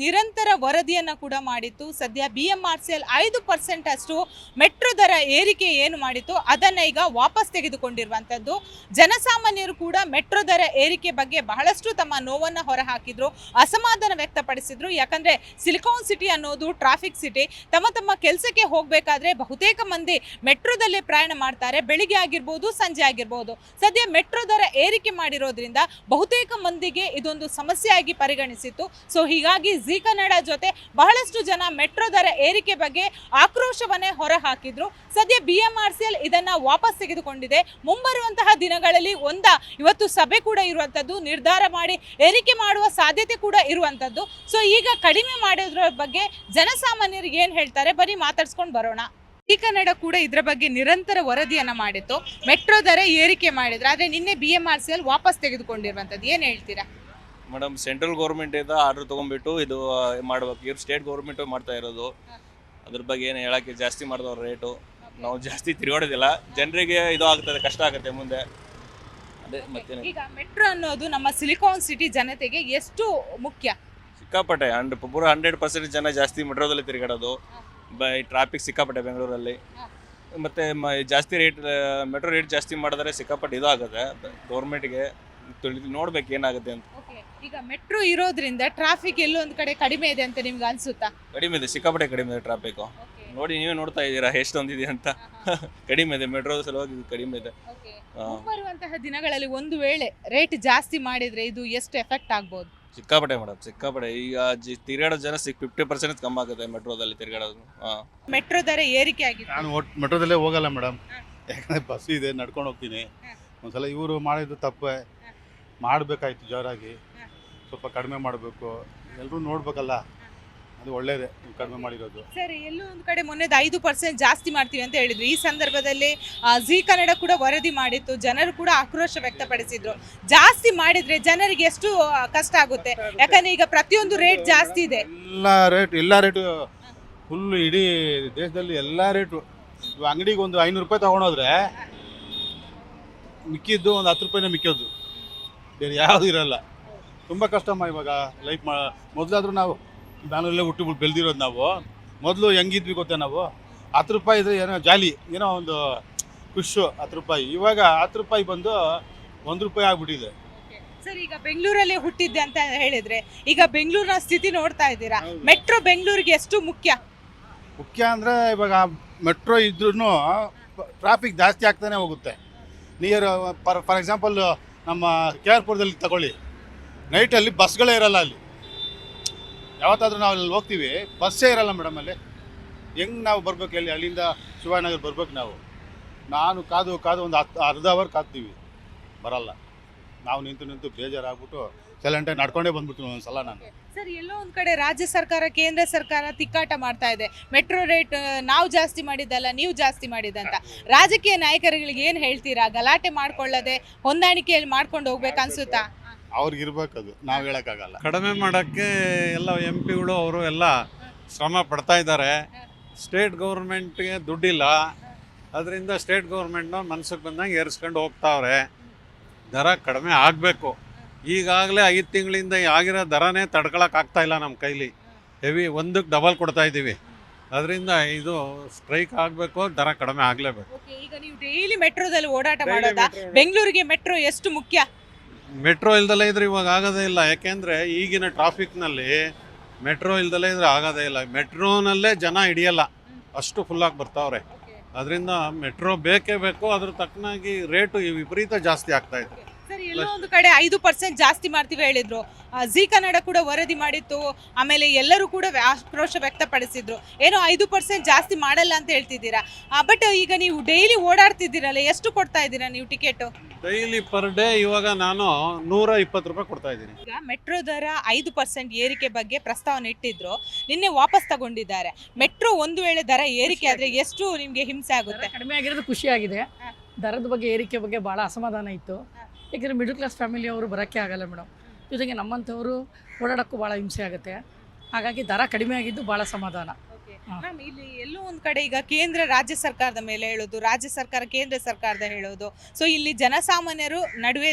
ನಿರಂತರ ವರದಿಯನ್ನು ಕೂಡ ಮಾಡಿತ್ತು. ಸದ್ಯ BMRCL 5% ಅಷ್ಟು ಮೆಟ್ರೋ ದರ ಏರಿಕೆ ಏನು ಮಾಡಿತ್ತು ಅದನ್ನು ಈಗ ವಾಪಸ್ ತೆಗೆದುಕೊಂಡಿರುವಂಥದ್ದು. ಜನಸಾಮಾನ್ಯರು ಕೂಡ ಮೆಟ್ರೋ ದರ ಏರಿಕೆ ಬಗ್ಗೆ ಬಹಳಷ್ಟು ತಮ್ಮ ನೋವನ್ನು ಹೊರಹಾಕಿದ್ರು, ಅಸಮಾಧಾನ ವ್ಯಕ್ತಪಡಿಸಿದ್ರು. ಯಾಕಂದರೆ ಸಿಲಿಕಾನ್ ಸಿಟಿ ಅನ್ನೋದು ಟ್ರಾಫಿಕ್ ಸಿಟಿ. ತಮ್ಮ ಕೆಲಸಕ್ಕೆ ಹೋಗಬೇಕಾದ್ರೆ ಬಹುತೇಕ ಮಂದಿ ಮೆಟ್ರೋದಲ್ಲೇ ಪ್ರಯಾಣ ಮಾಡ್ತಾರೆ, ಬೆಳಿಗ್ಗೆ ಆಗಿರ್ಬೋದು ಸಂಜೆ ಆಗಿರ್ಬೋದು. ಸದ್ಯ ಮೆಟ್ರೋ ದರ ಏರಿಕೆ ಮಾಡಿರೋದ್ರಿಂದ ಬಹುತೇಕ ಮಂದಿಗೆ ಇದೊಂದು ಸಮಸ್ಯೆಯಾಗಿ ಪರಿಗಣಿಸಿತ್ತು. ಸೊ ಹೀಗಾಗಿ ಜೀ ಕನ್ನಡ ಜೊತೆ ಬಹಳಷ್ಟು ಜನ ಮೆಟ್ರೋ ದರ ಏರಿಕೆ ಬಗ್ಗೆ ಆಕ್ರೋಶವನ್ನೇ ಹೊರಹಾಕಿದ್ರು. ಸದ್ಯ BMRCL ಇದನ್ನ ವಾಪಸ್ ತೆಗೆದುಕೊಂಡಿದೆ. ಮುಂಬರುವಂತಹ ದಿನಗಳಲ್ಲಿ ಇವತ್ತು ಸಭೆ ಕೂಡ ಇರುವಂಥದ್ದು, ನಿರ್ಧಾರ ಮಾಡಿ ಏರಿಕೆ ಮಾಡುವ ಸಾಧ್ಯತೆ ಕೂಡ ಇರುವಂಥದ್ದು. ಸೊ ಈಗ ಕಡಿಮೆ ಮಾಡೋದ್ರ ಬಗ್ಗೆ ಜನಸಾಮಾನ್ಯರಿಗೆ ಏನು ಹೇಳ್ತಾರೆ ಬನ್ನಿ ಮಾತಾಡ್ಸ್ಕೊಂಡು ಬರೋಣ. ಈ ಕನ್ನಡ ಕೂಡ ಇದರ ಬಗ್ಗೆ ನಿರಂತರ ವರದಿಯನ್ನ ಮಾಡಿತ್ತು, ಮೆಟ್ರೋ ದರ ಏರಿಕೆ ಮಾಡಿದ್ರೆ. ಆದರೆ ನಿನ್ನೆ BMRCL ವಾಪಸ್ ತೆಗೆದುಕೊಂಡಿರುವಂಥದ್ದು, ಏನು ಹೇಳ್ತೀರಾ ಮೇಡಮ್? ಸೆಂಟ್ರಲ್ ಗೌರ್ಮೆಂಟ್ ಇಂದ ಆರ್ಡರ್ ತೊಗೊಂಡ್ಬಿಟ್ಟು ಇದು ಮಾಡ್ಬೇಕು. ಇವ್ರು ಸ್ಟೇಟ್ ಗೌರ್ಮೆಂಟು ಮಾಡ್ತಾ ಇರೋದು. ಅದ್ರ ಬಗ್ಗೆ ಏನು ಹೇಳೋಕ್ಕೆ, ಜಾಸ್ತಿ ಮಾಡಿದವ್ರ ರೇಟು. ನಾವು ಜಾಸ್ತಿ ತಿರುಗಾಡೋದಿಲ್ಲ, ಜನರಿಗೆ ಇದು ಆಗ್ತದೆ, ಕಷ್ಟ ಆಗುತ್ತೆ ಮುಂದೆ. ಅದೇ ಮತ್ತೆ ಈಗ ಮೆಟ್ರೋ ಅನ್ನೋದು ನಮ್ಮ ಸಿಲಿಕಾನ್ ಸಿಟಿ ಜನತೆಗೆ ಎಷ್ಟು ಮುಖ್ಯ? ಸಿಕ್ಕಾಪಟ್ಟೆ ಪೂರ 100% ಜನ ಜಾಸ್ತಿ ಮೆಟ್ರೋದಲ್ಲಿ ತಿರುಗಾಡೋದು. ಟ್ರಾಫಿಕ್ ಸಿಕ್ಕಾಪಟ್ಟೆ ಬೆಂಗಳೂರಲ್ಲಿ. ಮತ್ತು ಜಾಸ್ತಿ ಮೆಟ್ರೋ ರೇಟ್ ಜಾಸ್ತಿ ಮಾಡಿದ್ರೆ ಸಿಕ್ಕಾಪಟ್ಟೆ ಇದು ಆಗುತ್ತೆ ಗೌರ್ಮೆಂಟ್ಗೆ. ನೋಡ್ಬೇಕು ಏನಾಗುತ್ತೆ ಅಂತ. ಈಗ ಮೆಟ್ರೋ ಇರೋದ್ರಿಂದ ಟ್ರಾಫಿಕ್ ಎಲ್ಲೋ ಒಂದು ಕಡೆ ಕಡಿಮೆ ಇದೆ ಅಂತ ನಿಮ್ಗೆ ಅನ್ಸುತ್ತಾ? ಕಡಿಮೆ ಇದೆ, ಸಿಕ್ಕಾಪಟ್ಟೆ ಕಡಿಮೆ ಇದೆ ಟ್ರಾಫಿಕ್. ನೋಡಿ, ನೀವೇ ನೋಡ್ತಾ ಇದ್ದೀರಾ ಎಷ್ಟೊಂದಿದೆ ಅಂತ. ಕಡಿಮೆ ಇದೆ, ಮೆಟ್ರೋ ಸಲುವಾಗಿ ಕಡಿಮೆ ಇದೆ. ಬರುವಂತಹ ದಿನಗಳಲ್ಲಿ ಒಂದು ವೇಳೆ ರೇಟ್ ಜಾಸ್ತಿ ಮಾಡಿದ್ರೆ ಇದು ಎಷ್ಟು ಎಫೆಕ್ಟ್ ಆಗ್ಬೋದು? ಸಿಕ್ಕಾಪಟ್ಟೆ ಮೇಡಮ್, ಸಿಕ್ಕಾಪಟ್ಟೆ. ಈಗ ತಿರುಗಾಡೋ ಜನ 50% ಕಮ್ಮಿ ಆಗುತ್ತೆ ಮೆಟ್ರೋದಲ್ಲಿ ತಿರುಗಾಡೋದು. ಮೆಟ್ರೋ ದರ ಏರಿಕೆ ಆಗಿದೆ. ನಾನು ಮೆಟ್ರೋದಲ್ಲೇ ಹೋಗಲ್ಲ ಮೇಡಮ್, ಯಾಕಂದರೆ ಬಸ್ ಇದೆ, ನಡ್ಕೊಂಡು ಹೋಗ್ತೀನಿ. ಒಂದ್ಸಲ ಇವರು ಮಾಡಿದ್ದು ತಪ್ಪೇ, ಮಾಡಬೇಕಾಯ್ತು ಜೋರಾಗಿ. ಸ್ವಲ್ಪ ಕಡಿಮೆ ಮಾಡಬೇಕು, ಎಲ್ಲರೂ ನೋಡ್ಬೇಕಲ್ಲ, ಅದು ಒಳ್ಳೇದೇ ಕಡಿಮೆ ಮಾಡಿರೋದು. ಸರಿ, ಎಲ್ಲೋ ಒಂದು ಕಡೆ ಮೊನ್ನೆದು 5% ಜಾಸ್ತಿ ಮಾಡ್ತೀವಿ ಅಂತ ಹೇಳಿದ್ರು. ಈ ಸಂದರ್ಭದಲ್ಲಿ ಜೀ ಕನ್ನಡ ಕೂಡ ವರದಿ ಮಾಡಿತ್ತು, ಜನರು ಕೂಡ ಆಕ್ರೋಶ ವ್ಯಕ್ತಪಡಿಸಿದ್ರು. ಜಾಸ್ತಿ ಮಾಡಿದ್ರೆ ಜನರಿಗೆ ಎಷ್ಟು ಕಷ್ಟ ಆಗುತ್ತೆ? ಯಾಕಂದ್ರೆ ಈಗ ಪ್ರತಿಯೊಂದು ರೇಟ್ ಜಾಸ್ತಿ ಇದೆ. ಎಲ್ಲ ರೇಟು ಫುಲ್ ಇಡೀ ದೇಶದಲ್ಲಿ ಎಲ್ಲ ರೇಟು. ಅಂಗಡಿಗೆ ಒಂದು 500 ರೂಪಾಯಿ ತೊಗೊಂಡೋದ್ರೆ ಮಿಕ್ಕಿದ್ದು ಒಂದು 10 ರೂಪಾಯಿನೇ ಮಿಕ್ಕೋದು, ಬೇರೆ ಯಾವುದು ಇರಲ್ಲ. ತುಂಬ ಕಷ್ಟಮ್ಮ ಇವಾಗ ಲೈಫ್. ಮೊದಲಾದ್ರೂ ನಾವು ಬ್ಯಾಂಗ್ಳೂರಲ್ಲೇ ಹುಟ್ಟು ಬೆಳೆದಿರೋದು. ನಾವು ಮೊದಲು ಹೆಂಗಿದ್ವಿ ಗೊತ್ತಾ, ನಾವು 10 ರೂಪಾಯಿ ಇದ್ರೆ ಏನೋ ಜಾಲಿ, ಏನೋ ಒಂದು ಖುಷು 10 ರೂಪಾಯಿ. ಇವಾಗ 10 ರೂಪಾಯಿ ಬಂದು 1 ರೂಪಾಯಿ ಆಗ್ಬಿಟ್ಟಿದೆ. ಸರ್, ಈಗ ಬೆಂಗಳೂರಲ್ಲೇ ಹುಟ್ಟಿದ್ದೆ ಅಂತ ಹೇಳಿದ್ರೆ ಈಗ ಬೆಂಗಳೂರಿನ ಸ್ಥಿತಿ ನೋಡ್ತಾ ಇದ್ದೀರಾ. ಮೆಟ್ರೋ ಬೆಂಗಳೂರಿಗೆ ಎಷ್ಟು ಮುಖ್ಯ ಅಂದರೆ ಇವಾಗ ಮೆಟ್ರೋ ಇದ್ರೂ ಟ್ರಾಫಿಕ್ ಜಾಸ್ತಿ ಆಗ್ತಾನೆ ಹೋಗುತ್ತೆ. ಫಾರ್ ಎಕ್ಸಾಂಪಲ್ ನಮ್ಮ KR ಪುರದಲ್ಲಿ ತಗೊಳ್ಳಿ, ನೈಟಲ್ಲಿ ಬಸ್ಗಳೇ ಇರಲ್ಲ. ಅಲ್ಲಿ ಯಾವತ್ತಾದ್ರೂ ನಾವು ಅಲ್ಲಿ ಹೋಗ್ತೀವಿ, ಬಸ್ಸೇ ಇರಲ್ಲ ಮೇಡಮ್. ಅಲ್ಲಿ ಹೆಂಗೆ ನಾವು ಬರ್ಬೇಕು? ಹೇಳಿ, ಅಲ್ಲಿಂದ ಶಿವಾನಗರ ಬರ್ಬೇಕು ನಾವು. ನಾನು ಕಾದು ಒಂದು ಅರ್ಧ ಅವರ್ ಕಾದ್ತೀವಿ, ಬರಲ್ಲ. ನಾವು ನಿಂತು ಬೇಜಾರಾಗ್ಬಿಟ್ಟು ಸೈಲೆಂಟಾಗಿ ನಡ್ಕೊಂಡೇ ಬಂದ್ಬಿಟ್ಟು ಒಂದ್ಸಲ ನಾನು. ಸರ್, ಎಲ್ಲೋ ಒಂದು ಕಡೆ ರಾಜ್ಯ ಸರ್ಕಾರ ಕೇಂದ್ರ ಸರ್ಕಾರ ತಿಕ್ಕಾಟ ಮಾಡ್ತಾ ಇದೆ. ಮೆಟ್ರೋ ರೇಟ್ ನಾವು ಜಾಸ್ತಿ ಮಾಡಿದ್ದಲ್ಲ, ನೀವು ಜಾಸ್ತಿ ಮಾಡಿದಂತ. ರಾಜಕೀಯ ನಾಯಕರುಗಳಿಗೆ ಏನು ಹೇಳ್ತೀರಾ? ಗಲಾಟೆ ಮಾಡ್ಕೊಳ್ಳದೆ ಹೊಂದಾಣಿಕೆಯಲ್ಲಿ ಮಾಡ್ಕೊಂಡು ಹೋಗ್ಬೇಕು ಅನ್ಸುತ್ತಾ? ಅವ್ರಿಗೆ ಇರ್ಬೇಕದು, ನಾವು ಹೇಳೋಕ್ಕಾಗಲ್ಲ. ಕಡಿಮೆ ಮಾಡೋಕ್ಕೆ ಎಲ್ಲ MPಗಳು ಅವರು ಎಲ್ಲ ಶ್ರಮ ಪಡ್ತಾ ಇದ್ದಾರೆ. ಸ್ಟೇಟ್ ಗೌರ್ಮೆಂಟ್ಗೆ ದುಡ್ಡಿಲ್ಲ, ಅದರಿಂದ ಸ್ಟೇಟ್ ಗೌರ್ಮೆಂಟ್ನ ಮನ್ಸಿಗೆ ಬಂದಂಗೆ ಏರಿಸ್ಕೊಂಡು ಹೋಗ್ತಾವ್ರೆ. ದರ ಕಡಿಮೆ ಆಗಬೇಕು. ಈಗಾಗಲೇ 5 ತಿಂಗಳಿಂದ ಆಗಿರೋ ದರನೇ ತಡ್ಕೊಳಕ್ಕಾಗ್ತಾ ಇಲ್ಲ ನಮ್ಮ ಕೈಲಿ. ಹೆವಿ 1ಕ್ಕೆ ಡಬಲ್ ಕೊಡ್ತಾ ಇದ್ದೀವಿ. ಅದರಿಂದ ಇದು ಸ್ಟ್ರೈಕ್ ಆಗಬೇಕು, ದರ ಕಡಿಮೆ ಆಗಲೇಬೇಕು. ಈಗ ನೀವು ಡೈಲಿ ಮೆಟ್ರೋದಲ್ಲಿ ಓಡಾಟ ಮಾಡೋದಾ? ಬೆಂಗಳೂರಿಗೆ ಮೆಟ್ರೋ ಎಷ್ಟು ಮುಖ್ಯ? ಮೆಟ್ರೋ ಇಲ್ದಲೇ ಇದ್ರೆ ಇವಾಗ ಆಗೋದೇ ಇಲ್ಲ. ಯಾಕೆಂದರೆ ಈಗಿನ ಟ್ರಾಫಿಕ್ನಲ್ಲಿ ಮೆಟ್ರೋ ಇಲ್ದಲೇ ಇದ್ರೆ ಆಗೋದೇ ಇಲ್ಲ. ಮೆಟ್ರೋನಲ್ಲೇ ಜನ ಹಿಡಿಯಲ್ಲ, ಅಷ್ಟು ಫುಲ್ಲಾಗಿ ಬರ್ತಾವ್ರೆ. ಅದರಿಂದ ಮೆಟ್ರೋ ಬೇಕೇ ಬೇಕು. ಅದ್ರ ತಕ್ಕನಾಗಿ ರೇಟು ವಿಪರೀತ ಜಾಸ್ತಿ ಆಗ್ತಾ ಇದೆ. ಸರಿ, ಎಲ್ಲೋ ಒಂದು ಕಡೆ 5% ಜಾಸ್ತಿ ಮಾಡ್ತೀವಿ ಹೇಳಿದ್ರು. ಜೀ ಕನ್ನಡ ಕೂಡ ವರದಿ ಮಾಡಿತ್ತು, ಆಮೇಲೆ ಎಲ್ಲರೂ ಕೂಡ ಆಕ್ರೋಶ ವ್ಯಕ್ತಪಡಿಸಿದ್ರು. ಏನೋ 5% ಜಾಸ್ತಿ ಮಾಡಲ್ಲ ಅಂತ ಹೇಳ್ತಿದ್ದೀರಾ. ಬಟ್ ಈಗ ನೀವು ಡೈಲಿ ಓಡಾಡ್ತಿದ್ದೀರಲ್ಲ, ಎಷ್ಟು ಕೊಡ್ತಾ ಇದ್ದೀರಾ ನೀವು ಟಿಕೆಟ್? ಡೈಲಿ ಪರ್ ಡೇ ಇವಾಗ ನಾನು 120 ರೂಪಾಯಿ ಕೊಡ್ತಾ ಇದ್ದೀನಿ. ಈಗ ಮೆಟ್ರೋ ದರ 5% ಏರಿಕೆ ಬಗ್ಗೆ ಪ್ರಸ್ತಾವನೆ ಇಟ್ಟಿದ್ರು, ನಿನ್ನೆ ವಾಪಸ್ ತಗೊಂಡಿದ್ದಾರೆ. ಮೆಟ್ರೋ ಒಂದು ವೇಳೆ ದರ ಏರಿಕೆ ಆದ್ರೆ ಎಷ್ಟು ನಿಮ್ಗೆ ಹಿಂಸೆ ಆಗುತ್ತೆ? ಕಡಿಮೆ ಆಗಿರೋದು ಖುಷಿಯಾಗಿದೆ. ದರದ ಬಗ್ಗೆ ಏರಿಕೆ ಬಗ್ಗೆ ಭಾಳ ಅಸಮಾಧಾನ ಇತ್ತು. ಯಾಕೆಂದರೆ ಮಿಡಲ್ ಕ್ಲಾಸ್ ಫ್ಯಾಮಿಲಿಯವರು ಬರೋಕ್ಕೆ ಆಗಲ್ಲ ಮೇಡಮ್. ಜೊತೆಗೆ ನಮ್ಮಂಥವರು ಓಡಾಡೋಕ್ಕೂ ಭಾಳ ಹಿಂಸೆ ಆಗುತ್ತೆ. ಹಾಗಾಗಿ ದರ ಕಡಿಮೆ ಆಗಿದ್ದು ಭಾಳ ಸಮಾಧಾನ. ಮ್ಯಾಮ್ ಇಲ್ಲಿ ಎಲ್ಲೋ ಒಂದ್ ಕಡೆ ಈಗ ಕೇಂದ್ರ ರಾಜ್ಯ ಸರ್ಕಾರದ ಮೇಲೆ ಹೇಳೋದು, ರಾಜ್ಯ ಸರ್ಕಾರ ಕೇಂದ್ರ ಸರ್ಕಾರದ ಹೇಳೋದು, ಸೊ ಇಲ್ಲಿ ಜನಸಾಮಾನ್ಯರು ನಡುವೆ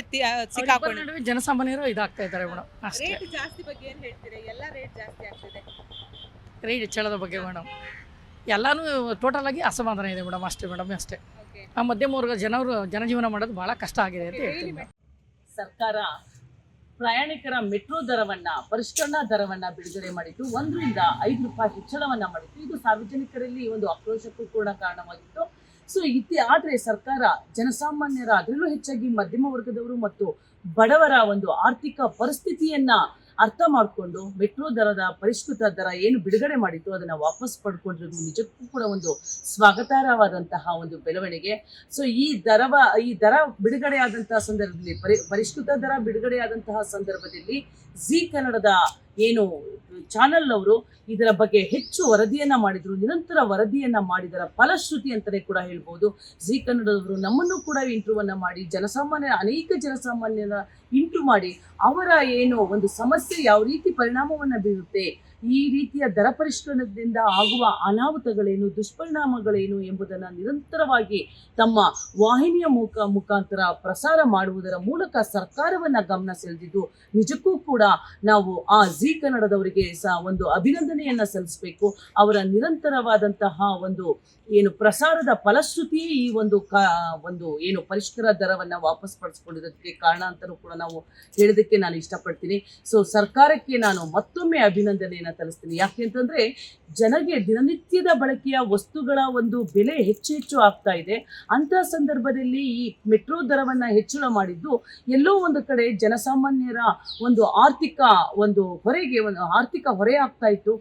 ಸಿಕ್ಕಾಕೊಂಡು ನಡುವೆ ಜನಸಾಮಾನ್ಯರು ಇದಾಗ್ತಾ ಇದ್ದಾರೆ ಮೇಡಮ್. ಅಷ್ಟೇ. ರೇಟ್ ಜಾಸ್ತಿ ಬಗ್ಗೆ ಏನ್ ಹೇಳ್ತೀರಾ? ಎಲ್ಲ ರೇಟ್ ಜಾಸ್ತಿ ಆಗ್ತಿದೆ. ರೇಟ್ ಹೆಚ್ಚಳದ ಬಗ್ಗೆ ಮೇಡಮ್ ಎಲ್ಲಾನು ಟೋಟಲ್ ಆಗಿ ಅಸಮಾಧಾನ ಇದೆ ಮೇಡಮ್. ಅಷ್ಟೇ ಮೇಡಮ್, ಅಷ್ಟೇ. Okay. ಆ ಮಧ್ಯಮ ವರ್ಗ ಜನಜೀವನ ಮಾಡೋದು ಬಹಳ ಕಷ್ಟ ಆಗಿದೆ ಅಂತ ಹೇಳ್ತೀನಿ ಮೇಡಮ್. ಸರ್ಕಾರ ಪ್ರಯಾಣಿಕರ ಮೆಟ್ರೋ ದರವನ್ನ ಪರಿಷ್ಕರಣಾ ದರವನ್ನ ಬಿಡುಗಡೆ ಮಾಡಿದ್ದು, 1 ರಿಂದ 5 ರೂಪಾಯಿ ಹೆಚ್ಚಳವನ್ನ ಮಾಡಿತ್ತು. ಇದು ಸಾರ್ವಜನಿಕರಲ್ಲಿ ಒಂದು ಆಕ್ರೋಶಕ್ಕೂ ಕೂಡ ಕಾರಣವಾಗಿತ್ತು. ಸೊ ಆದ್ರೆ ಸರ್ಕಾರ ಜನಸಾಮಾನ್ಯರ, ಅದರಲ್ಲೂ ಹೆಚ್ಚಾಗಿ ಮಧ್ಯಮ ವರ್ಗದವರು ಮತ್ತು ಬಡವರ ಒಂದು ಆರ್ಥಿಕ ಪರಿಸ್ಥಿತಿಯನ್ನ ಅರ್ಥ ಮಾಡಿಕೊಂಡು ಮೆಟ್ರೋ ದರದ ಪರಿಷ್ಕೃತ ದರ ಏನು ಬಿಡುಗಡೆ ಮಾಡಿತ್ತು ಅದನ್ನ ವಾಪಸ್ ಪಡ್ಕೊಂಡಿರೋದು ನಿಜಕ್ಕೂ ಕೂಡ ಒಂದು ಸ್ವಾಗತಾರ್ಹವಾದಂತಹ ಒಂದು ಬೆಳವಣಿಗೆ. ಸೊ ಈ ದರ ಬಿಡುಗಡೆಯಾದಂತಹ ಸಂದರ್ಭದಲ್ಲಿ ಪರಿಷ್ಕೃತ ದರ ಬಿಡುಗಡೆಯಾದಂತಹ ಸಂದರ್ಭದಲ್ಲಿ ಜಿ ಕನ್ನಡದ ಏನು ಚಾನೆಲ್ ಅವರು ಇದರ ಬಗ್ಗೆ ಹೆಚ್ಚು ವರದಿಯನ್ನ ಮಾಡಿದ್ರು. ನಿರಂತರ ವರದಿಯನ್ನ ಮಾಡಿದರ ಫಲಶ್ರುತಿ ಅಂತಾನೆ ಕೂಡ ಹೇಳ್ಬೋದು. ಜಿ ಕನ್ನಡದವರು ನಮ್ಮನ್ನು ಕೂಡ ಇಂಟರ್ವ್ಯೂವನ್ನ ಮಾಡಿ ಅನೇಕ ಜನಸಾಮಾನ್ಯರ ಇಂಟರ್ವ್ಯೂ ಮಾಡಿ ಅವರ ಏನು ಒಂದು ಸಮಸ್ಯೆ ಯಾವ ರೀತಿ ಪರಿಣಾಮವನ್ನ ಬೀರುತ್ತೆ, ಈ ರೀತಿಯ ದರ ಪರಿಷ್ಕರಣದಿಂದ ಆಗುವ ಅನಾಹುತಗಳೇನು, ದುಷ್ಪರಿಣಾಮಗಳೇನು ಎಂಬುದನ್ನು ನಿರಂತರವಾಗಿ ತಮ್ಮ ವಾಹಿನಿಯ ಮುಖಾಂತರ ಪ್ರಸಾರ ಮಾಡುವುದರ ಮೂಲಕ ಸರ್ಕಾರವನ್ನ ಗಮನ ಸೆಳೆದಿದ್ದು ನಿಜಕ್ಕೂ ಕೂಡ ನಾವು ಆ ಜಿ ಕನ್ನಡದವರಿಗೆ ಒಂದು ಅಭಿನಂದನೆಯನ್ನ ಸಲ್ಲಿಸಬೇಕು. ಅವರ ನಿರಂತರವಾದಂತಹ ಒಂದು ಏನು ಪ್ರಸಾರದ ಫಲಶ್ರುತಿಯೇ ಈ ಒಂದು ಏನು ಪರಿಷ್ಕೃತ ದರವನ್ನ ವಾಪಸ್ ಪಡಿಸ್ಕೊಂಡಿರೋದಕ್ಕೆ ಕಾರಣ ಅಂತಲೂ ಕೂಡ ನಾವು ಹೇಳೋದಕ್ಕೆ ನಾನು ಇಷ್ಟಪಡ್ತೀನಿ. ಸೊ ಸರ್ಕಾರಕ್ಕೆ ನಾನು ಮತ್ತೊಮ್ಮೆ ಅಭಿನಂದನೆಯನ್ನ ತರಿಸ್ತೀನಿ. ಯಾಕೆ ಅಂತಂದ್ರೆ ಜನಗೆ ದಿನನಿತ್ಯದ ಬಳಕೆಯ ವಸ್ತುಗಳ ಒಂದು ಬೆಲೆ ಹೆಚ್ಚು ಆಗ್ತಾ ಇದೆ. ಅಂತ ಸಂದರ್ಭದಲ್ಲಿ ಈ ಮೆಟ್ರೋ ದರವನ್ನ ಹೆಚ್ಚಳ ಮಾಡಿದ್ದು ಎಲ್ಲೋ ಒಂದು ಕಡೆ ಜನಸಾಮಾನ್ಯರ ಒಂದು ಆರ್ಥಿಕ ಹೊರೆ ಆಗ್ತಾ ಇತ್ತು.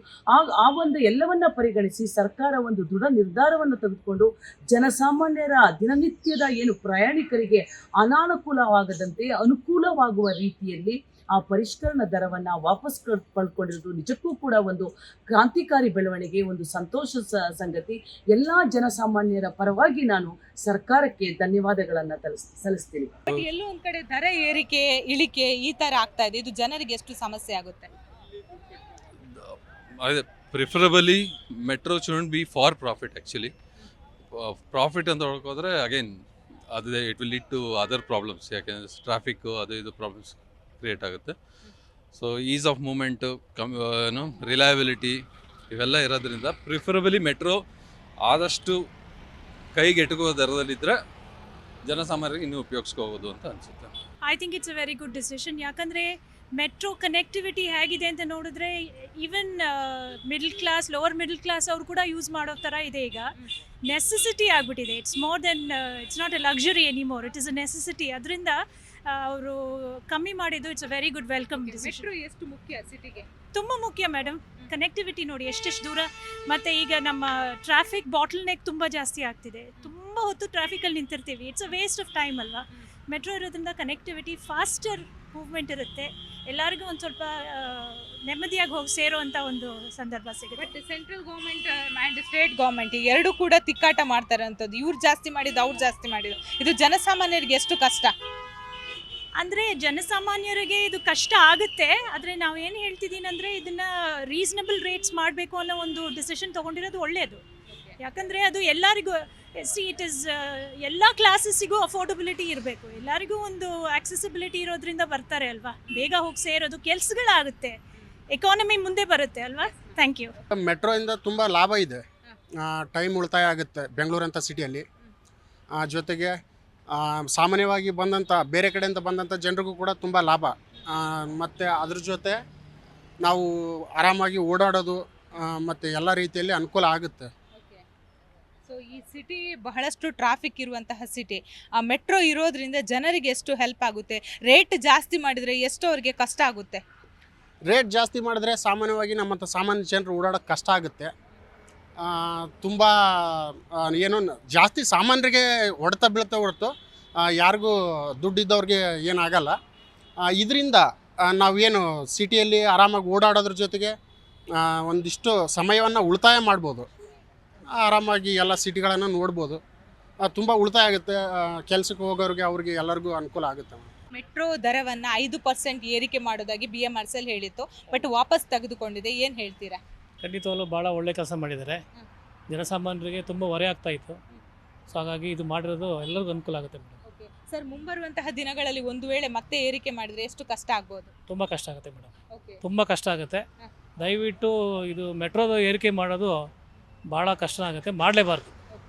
ಆ ಒಂದು ಎಲ್ಲವನ್ನ ಪರಿಗಣಿಸಿ ಸರ್ಕಾರ ಒಂದು ದೃಢ ನಿರ್ಧಾರವನ್ನು ತೆಗೆದುಕೊಂಡು ಜನಸಾಮಾನ್ಯರ ದಿನನಿತ್ಯದ ಏನು ಪ್ರಯಾಣಿಕರಿಗೆ ಅನಾನುಕೂಲವಾಗದಂತೆ ಅನುಕೂಲವಾಗುವ ರೀತಿಯಲ್ಲಿ ಆ ಪರಿಷ್ಕರಣಾ ದರವನ್ನ ವಾಪಸ್ ಪಡ್ಕೊಂಡಿರೋದು ನಿಜಕ್ಕೂ ಕೂಡ ಒಂದು ಕ್ರಾಂತಿಕಾರಿ ಬೆಳವಣಿಗೆ, ಒಂದು ಸಂತೋಷ ಸಂಗತಿ. ಎಲ್ಲಾ ಜನಸಾಮಾನ್ಯರ ಪರವಾಗಿ ನಾನು ಸರ್ಕಾರಕ್ಕೆ ಧನ್ಯವಾದಗಳನ್ನ ಸಲ್ಲಿಸ್ತೀನಿ. ಬಟ್ ಎಲ್ಲೋ ಒಂದ್ ಕಡೆ ದರ ಏರಿಕೆ ಇಳಿಕೆ ಈ ತರ ಆಗ್ತಾ ಇದೆ, ಇದು ಜನರಿಗೆ ಎಷ್ಟು ಸಮಸ್ಯೆ ಆಗುತ್ತೆ? Preferably metro shouldn't be for profit. Actually profit ಅಂತ ಹೋದ್ರೆ ಅಗೈನ್ ಅದೇ it will lead to other problems. ಯಾಕೆಂದರೆ ಟ್ರಾಫಿಕ್ಕು ಅದು ಇದು ಪ್ರಾಬ್ಲಮ್ಸ್ ಕ್ರಿಯೇಟ್ ಆಗುತ್ತೆ. So ease of movement reliability ಇವೆಲ್ಲ ಇರೋದ್ರಿಂದ ಪ್ರಿಫರಬಲಿ ಮೆಟ್ರೋ ಆದಷ್ಟು ಕೈಗೆಟುಕುವ ದರದಲ್ಲಿದ್ದರೆ ಜನಸಾಮಾನ್ಯರಿಗೆ ಇನ್ನೂ ಉಪಯೋಗಿಸ್ಕೋಬೋದು ಅಂತ ಅನಿಸುತ್ತೆ. I think it's a very good decision. ಯಾಕಂದರೆ ಮೆಟ್ರೋ ಕನೆಕ್ಟಿವಿಟಿ ಹೇಗಿದೆ ಅಂತ ನೋಡಿದ್ರೆ even middle class, lower middle class ಅವರು ಕೂಡ ಯೂಸ್ ಮಾಡೋ ಥರ ಇದೆ. ಈಗ ನೆಸೆಸಿಟಿ ಆಗಿಬಿಟ್ಟಿದೆ. It's more than it's not A luxury anymore, it is a necessity. ಅದರಿಂದ ಅವರು ಕಮ್ಮಿ ಮಾಡಿದ್ದು it's a very good welcome decision. Metro ಎಷ್ಟು ಮುಖ್ಯ ಸಿಟಿಗೆ? ತುಂಬ ಮುಖ್ಯ ಮೇಡಮ್. ಕನೆಕ್ಟಿವಿಟಿ ನೋಡಿ ಎಷ್ಟೆಷ್ಟು ದೂರ. ಮತ್ತು ಈಗ ನಮ್ಮ ಟ್ರಾಫಿಕ್ ಬಾಟಲ್ ನೆಕ್ ತುಂಬ ಜಾಸ್ತಿ ಆಗ್ತಿದೆ. ತುಂಬ ಹೊತ್ತು ಟ್ರಾಫಿಕಲ್ಲಿ ನಿಂತಿರ್ತೀವಿ. It's a waste of time ಅಲ್ವಾ? ಮೆಟ್ರೋ ಇರೋದ್ರಿಂದ ಕನೆಕ್ಟಿವಿಟಿ, ಫಾಸ್ಟರ್ ಮೂವ್ಮೆಂಟ್ ಇರುತ್ತೆ. ಎಲ್ಲರಿಗೂ ಒಂದು ಸ್ವಲ್ಪ ನೆಮ್ಮದಿಯಾಗಿ ಹೋಗಿ ಸೇರುವಂಥ ಒಂದು ಸಂದರ್ಭ ಸಿಗುತ್ತೆ. But central government and state government ಎರಡೂ ಕೂಡ ತಿಕ್ಕಾಟ ಮಾಡ್ತಾರೆ ಅಂಥದ್ದು. ಇವ್ರು ಜಾಸ್ತಿ ಮಾಡಿದ್ದು, ಅವ್ರು ಜಾಸ್ತಿ ಮಾಡಿದ್ದು, ಇದು ಜನಸಾಮಾನ್ಯರಿಗೆ ಎಷ್ಟು ಕಷ್ಟ? ಅಂದರೆ ಜನಸಾಮಾನ್ಯರಿಗೆ ಇದು ಕಷ್ಟ ಆಗುತ್ತೆ. ಆದರೆ ನಾವು ಏನು ಹೇಳ್ತಿದ್ದೀನಿ ಅಂದರೆ ಇದನ್ನು ರೀಸನಬಲ್ ರೇಟ್ಸ್ ಮಾಡಬೇಕು ಅನ್ನೋ ಒಂದು ಡಿಸಿಷನ್ ತೊಗೊಂಡಿರೋದು ಒಳ್ಳೆಯದು. ಯಾಕಂದರೆ ಅದು ಎಲ್ಲರಿಗೂ ಇಟ್ ಇಸ್ ಎಲ್ಲ ಕ್ಲಾಸಸ್ಸಿಗೂ ಅಫೋರ್ಡಬಿಲಿಟಿ ಇರಬೇಕು. ಎಲ್ಲರಿಗೂ ಒಂದು ಆಕ್ಸೆಸಿಬಿಲಿಟಿ ಇರೋದ್ರಿಂದ ಬರ್ತಾರೆ ಅಲ್ವಾ, ಬೇಗ ಹೋಗಿ ಸೇರೋದು, ಕೆಲಸಗಳಾಗುತ್ತೆ, ಎಕಾನಮಿ ಮುಂದೆ ಬರುತ್ತೆ ಅಲ್ವಾ. Thank you. ಮೆಟ್ರೋಯಿಂದ ತುಂಬ ಲಾಭ ಇದೆ. ಟೈಮ್ ಉಳಿತಾಯ ಆಗುತ್ತೆ ಬೆಂಗಳೂರಂಥ ಸಿಟಿಯಲ್ಲಿ. ಜೊತೆಗೆ ಸಾಮಾನ್ಯವಾಗಿ ಬೇರೆ ಕಡೆಯಿಂದ ಬಂದಂಥ ಜನರಿಗೂ ಕೂಡ ತುಂಬ ಲಾಭ. ಮತ್ತು ಅದ್ರ ಜೊತೆ ನಾವು ಆರಾಮಾಗಿ ಓಡಾಡೋದು ಮತ್ತು ಎಲ್ಲ ರೀತಿಯಲ್ಲಿ ಅನುಕೂಲ ಆಗುತ್ತೆ. ಸೊ ಈ ಸಿಟಿ ಬಹಳಷ್ಟು ಟ್ರಾಫಿಕ್ ಇರುವಂತಹ ಸಿಟಿ. ಆ ಮೆಟ್ರೋ ಇರೋದ್ರಿಂದ ಜನರಿಗೆ ಎಷ್ಟು ಹೆಲ್ಪ್ ಆಗುತ್ತೆ? ರೇಟ್ ಜಾಸ್ತಿ ಮಾಡಿದರೆ ಎಷ್ಟು ಅವ್ರಿಗೆ ಕಷ್ಟ ಆಗುತ್ತೆ? ರೇಟ್ ಜಾಸ್ತಿ ಮಾಡಿದ್ರೆ ಸಾಮಾನ್ಯವಾಗಿ ನಮ್ಮಂಥ ಸಾಮಾನ್ಯ ಜನರು ಓಡಾಡೋಕ್ಕೆ ಕಷ್ಟ ಆಗುತ್ತೆ. ತುಂಬ ಏನೋ ಜಾಸ್ತಿ ಸಾಮಾನ್ಯರಿಗೆ ಹೊಡೆತ ಬೀಳುತ್ತೆ ಹೊರತು ಯಾರಿಗೂ ದುಡ್ಡಿದ್ದವ್ರಿಗೆ ಏನಾಗಲ್ಲ. ಇದರಿಂದ ನಾವೇನು ಸಿಟಿಯಲ್ಲಿ ಆರಾಮಾಗಿ ಓಡಾಡೋದ್ರ ಜೊತೆಗೆ ಒಂದಿಷ್ಟು ಸಮಯವನ್ನು ಉಳಿತಾಯ ಮಾಡ್ಬೋದು. ಆರಾಮಾಗಿ ಎಲ್ಲ ಸಿಟಿಗಳನ್ನು ನೋಡ್ಬೋದು. ತುಂಬ ಉಳಿತಾಯ ಆಗುತ್ತೆ. ಕೆಲಸಕ್ಕೆ ಹೋಗೋರಿಗೆ ಅವ್ರಿಗೆ ಎಲ್ಲರಿಗೂ ಅನುಕೂಲ ಆಗುತ್ತೆ. ಮೆಟ್ರೋ ದರವನ್ನು 5% ಏರಿಕೆ ಮಾಡೋದಾಗಿ BMRCL ಹೇಳಿತ್ತು, ಬಟ್ ವಾಪಸ್ ತೆಗೆದುಕೊಂಡಿದೆ. ಏನು ಹೇಳ್ತೀರಾ? ಖಂಡಿತವಾಗ್ಲೂ ಭಾಳ ಒಳ್ಳೆ ಕೆಲಸ ಮಾಡಿದ್ದಾರೆ. ಜನಸಾಮಾನ್ಯರಿಗೆ ತುಂಬ ಹೊರೆ ಆಗ್ತಾಯಿತ್ತು. ಸೊ ಹಾಗಾಗಿ ಇದು ಮಾಡಿರೋದು ಎಲ್ಲರಿಗೂ ಅನುಕೂಲ ಆಗುತ್ತೆ ಮೇಡಮ್. ಸರ್, ಮುಂಬರುವಂತಹ ದಿನಗಳಲ್ಲಿ ಒಂದು ವೇಳೆ ಮತ್ತೆ ಏರಿಕೆ ಮಾಡಿದ್ರೆ ಎಷ್ಟು ಕಷ್ಟ ಆಗ್ಬೋದು? ತುಂಬ ಕಷ್ಟ ಆಗುತ್ತೆ ಮೇಡಮ್, ತುಂಬ ಕಷ್ಟ ಆಗುತ್ತೆ. ದಯವಿಟ್ಟು ಇದು ಮೆಟ್ರೋದ ಏರಿಕೆ ಮಾಡೋದು ಭಾಳ ಕಷ್ಟ ಆಗುತ್ತೆ, ಮಾಡಲೇಬಾರ್ದು.